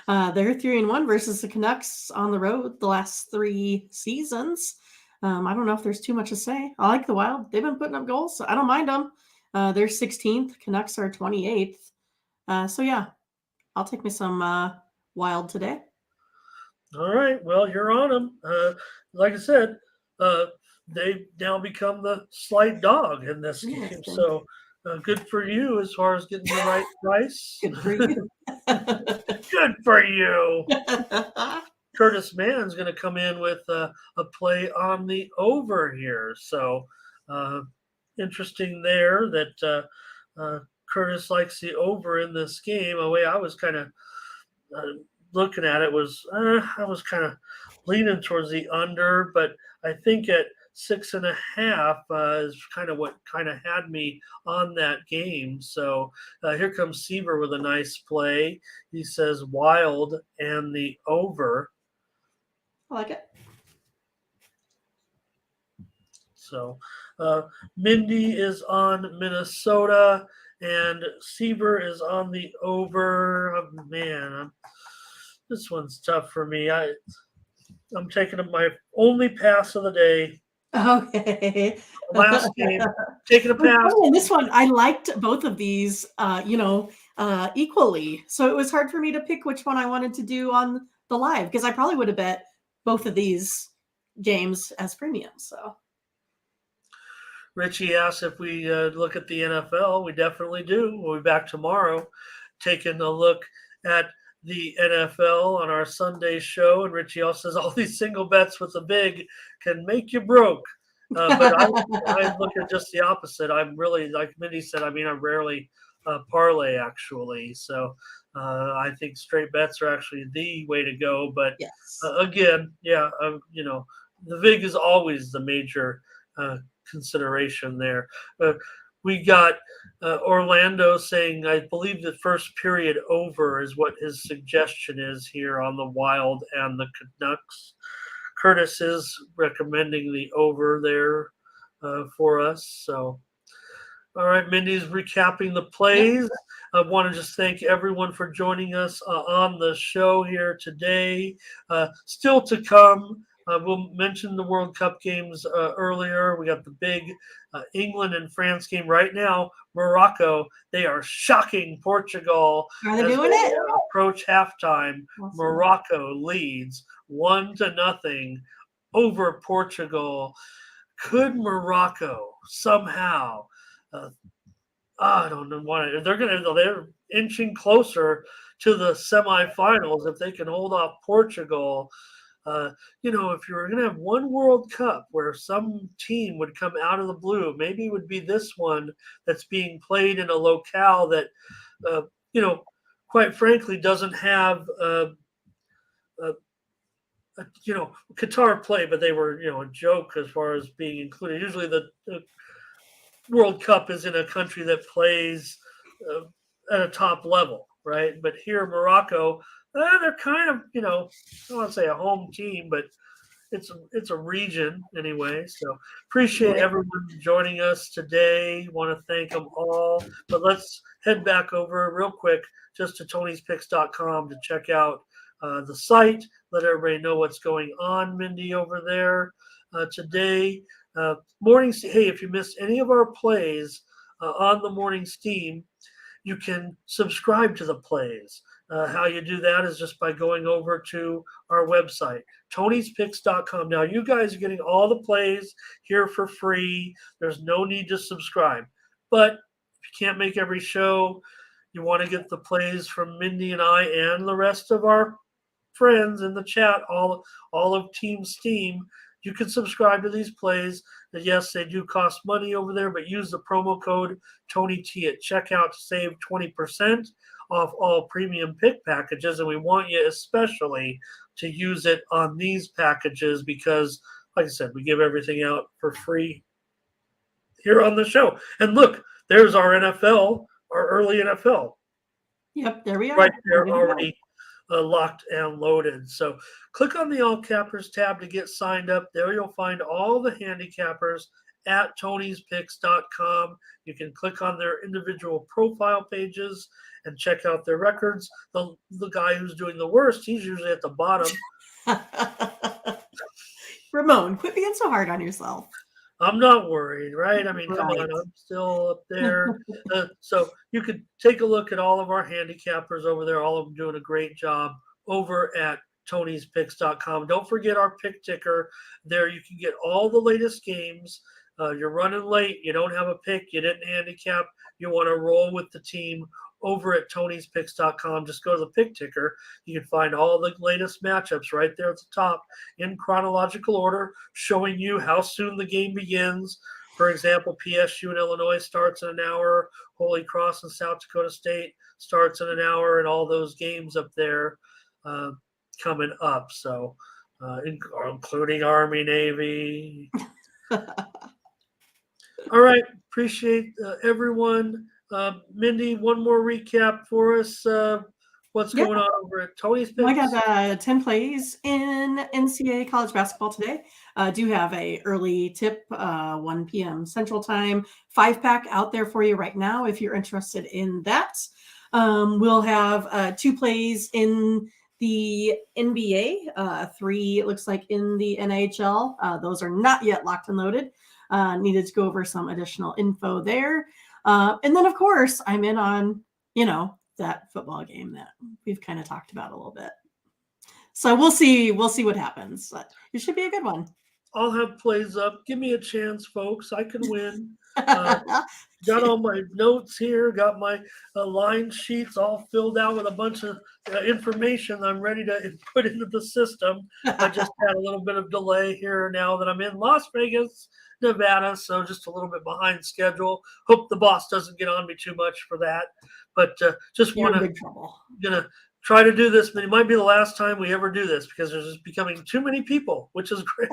3-1 versus the Canucks on the road the last 3 seasons. I don't know if there's too much to say. I like the Wild. They've been putting up goals, so I don't mind them. They're 16th. Canucks are 28th. So yeah, I'll take me some Wild today. All right, well, you're on them. Like I said, uh, they now become the slight dog in this game. Interesting. So good for you as far as getting the right price. Good for you. Good for you. Curtis Mann's going to come in with a play on the over here. So uh, interesting there that Curtis likes the over in this game. The way I was kind of uh, looking at it was I was kind of leaning towards the under, but I think at 6.5 is kind of what kind of had me on that game. So here comes Seaver with a nice play. He says Wild and the over. I like it. So Mindy is on Minnesota, and Seaver is on the over. Oh, man, this one's tough for me. I'm taking my only pass of the day. Okay. Last game, taking a pass. In this one, I liked both of these, equally. So it was hard for me to pick which one I wanted to do on the live because I probably would have bet both of these games as premiums. So Richie asks if we look at the NFL. We definitely do. We'll be back tomorrow taking a look at the NFL on our Sunday show. And Richie also says all these single bets with the big can make you broke. But I look at just the opposite. I'm really, like Mindy said, I rarely parlay actually. So I think straight bets are actually the way to go. But yes. again, yeah, the VIG is always the major consideration there. We got Orlando saying, I believe the first period over is what his suggestion is here on the Wild and the Canucks. Curtis is recommending the over there for us. So, all right, Mindy's recapping the plays. Yep. I want to just thank everyone for joining us on the show here today. Still to come, we'll mention the World Cup games earlier. We got the big England and France game right now. Morocco, they are shocking Portugal. Are they doing it? Approach halftime. Awesome. Morocco leads 1-0 over Portugal. Could Morocco somehow? I don't know why they're inching closer to the semifinals if they can hold off Portugal. If you were going to have one World Cup where some team would come out of the blue, maybe it would be this one that's being played in a locale that, quite frankly, doesn't have, Qatar play, but they were, a joke as far as being included. Usually the World Cup is in a country that plays at a top level, right? But here, Morocco, they're kind of, I don't want to say a home team, but it's a region anyway. So appreciate everyone joining us today. Want to thank them all. But let's head back over real quick just to tonyspicks.com to check out the site. Let everybody know what's going on, Mindy, over there today. Morning. Hey, if you missed any of our plays on the morning steam, you can subscribe to the plays. How you do that is just by going over to our website, tonyspicks.com. Now, you guys are getting all the plays here for free. There's no need to subscribe. But if you can't make every show, you want to get the plays from Mindy and I and the rest of our friends in the chat, all of Team Steam, you can subscribe to these plays. And yes, they do cost money over there, but use the promo code TonyT at checkout to save 20% off all premium pick packages. And we want you especially to use it on these packages because, like I said, we give everything out for free here on the show. And look, there's our NFL, our early NFL. Yep, there we are. Right there Ready to go. already locked and loaded. So click on the All Cappers tab to get signed up. There you'll find all the handicappers at tonyspicks.com. You can click on their individual profile pages and check out their records. The guy who's doing the worst, he's usually at the bottom. Ramon, quit being so hard on yourself. I'm not worried, right? I mean, come Right. on, I'm still up there. So you could take a look at all of our handicappers over there, all of them doing a great job over at tonyspicks.com. Don't forget our pick ticker. There you can get all the latest games. You're running late, you don't have a pick, you didn't handicap, you want to roll with the team over at tonyspicks.com. Just go to the pick ticker. You can find all the latest matchups right there at the top in chronological order, showing you how soon the game begins. For example, PSU in Illinois starts in an hour. Holy Cross and South Dakota State starts in an hour, and all those games up there coming up. So, including Army, Navy. All right. Appreciate everyone. Mindy, one more recap for us. What's going on over at Tony's Picks? I got 10 plays in NCAA college basketball today. Do have a early tip, 1 p.m. Central Time, 5-pack out there for you right now if you're interested in that. We'll have 2 plays in the NBA, 3 it looks like in the NHL. Those are not yet locked and loaded. Needed to go over some additional info there. And then, of course, I'm in on, that football game that we've kind of talked about a little bit. So we'll see what happens. But it should be a good one. I'll have plays up. Give me a chance, folks. I can win. Got all my notes here. Got my line sheets all filled out with a bunch of information I'm ready to put into the system. I just had a little bit of delay here now that I'm in Las Vegas, Nevada, so just a little bit behind schedule. Hope the boss doesn't get on me too much for that. But just want to try to do this, but it might be the last time we ever do this because there's just becoming too many people, which is great.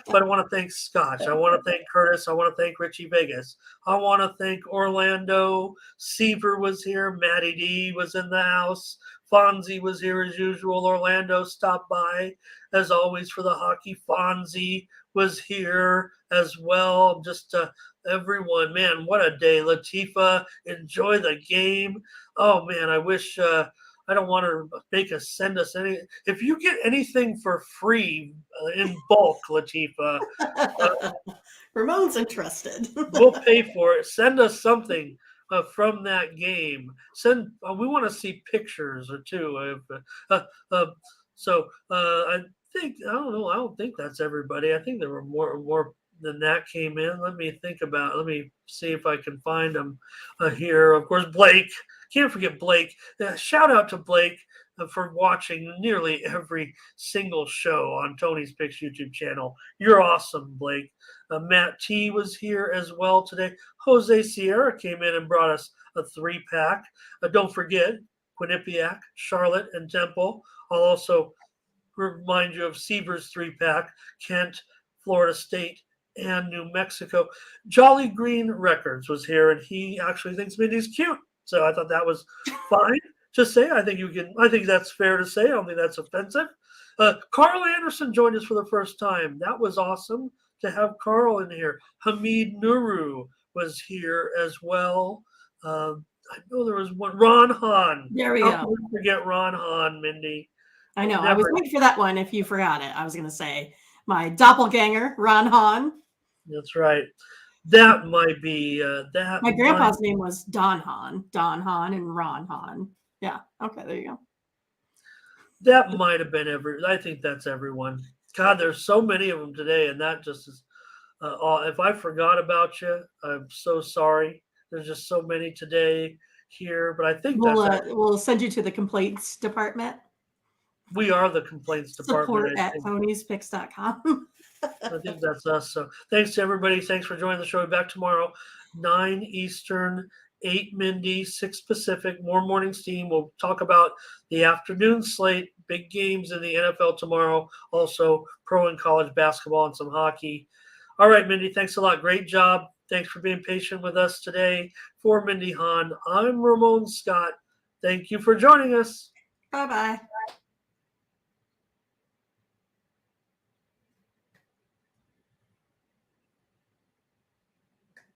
But I want to thank Scotch. I want to thank Curtis. I want to thank Richie Vegas. I want to thank Orlando. Seaver was here. Matty D was in the house. Fonzie was here as usual. Orlando stopped by as always for the hockey. Fonzie was here as well. Just everyone, man, what a day. Latifa, enjoy the game. Oh, man, I wish I don't want to make us send us any. If you get anything for free in bulk, Latifa, Ramon's interested. We'll pay for it. Send us something from that game. We want to see pictures or two. So I think I don't know. I don't think that's everybody. I think there were more than that came in. Let me see if I can find them here. Of course, Blake. Can't forget Blake. Shout out to Blake for watching nearly every single show on Tony's Picks YouTube channel. You're awesome, Blake. Matt T was here as well today. Jose Sierra came in and brought us a 3-pack. Don't forget Quinnipiac, Charlotte, and Temple. I'll also remind you of Seaver's 3-pack, Kent, Florida State, and New Mexico. Jolly Green Records was here, and he actually thinks Mindy's cute. So I thought that was fine to say. I think that's fair to say. I don't think that's offensive. Carl Anderson joined us for the first time. That was awesome to have Carl in here. Hamid Nuru was here as well. I know there was one. Ron Hahn. There we go. How can we forget Ron Hahn, Mindy? I know. I was waiting for that one if you forgot it. I was going to say my doppelganger, Ron Hahn. That's right. That might be that. My grandpa's name was Don Hahn and Ron Hahn. Yeah. Okay. There you go. That might have been I think that's everyone. God, there's so many of them today, and that just is. If I forgot about you, I'm so sorry. There's just so many today here, but I think we'll send you to the complaints department. We are the complaints department. Support at tonyspicks.com. I think that's us. So thanks to everybody. Thanks for joining the show. Back tomorrow, 9 Eastern, 8 Mindy, 6 Pacific, more morning steam. We'll talk about the afternoon slate, big games in the NFL tomorrow, also pro and college basketball and some hockey. All right, Mindy, thanks a lot. Great job. Thanks for being patient with us today. For Mindy Hahn, I'm Ramon Scott. Thank you for joining us. Bye bye.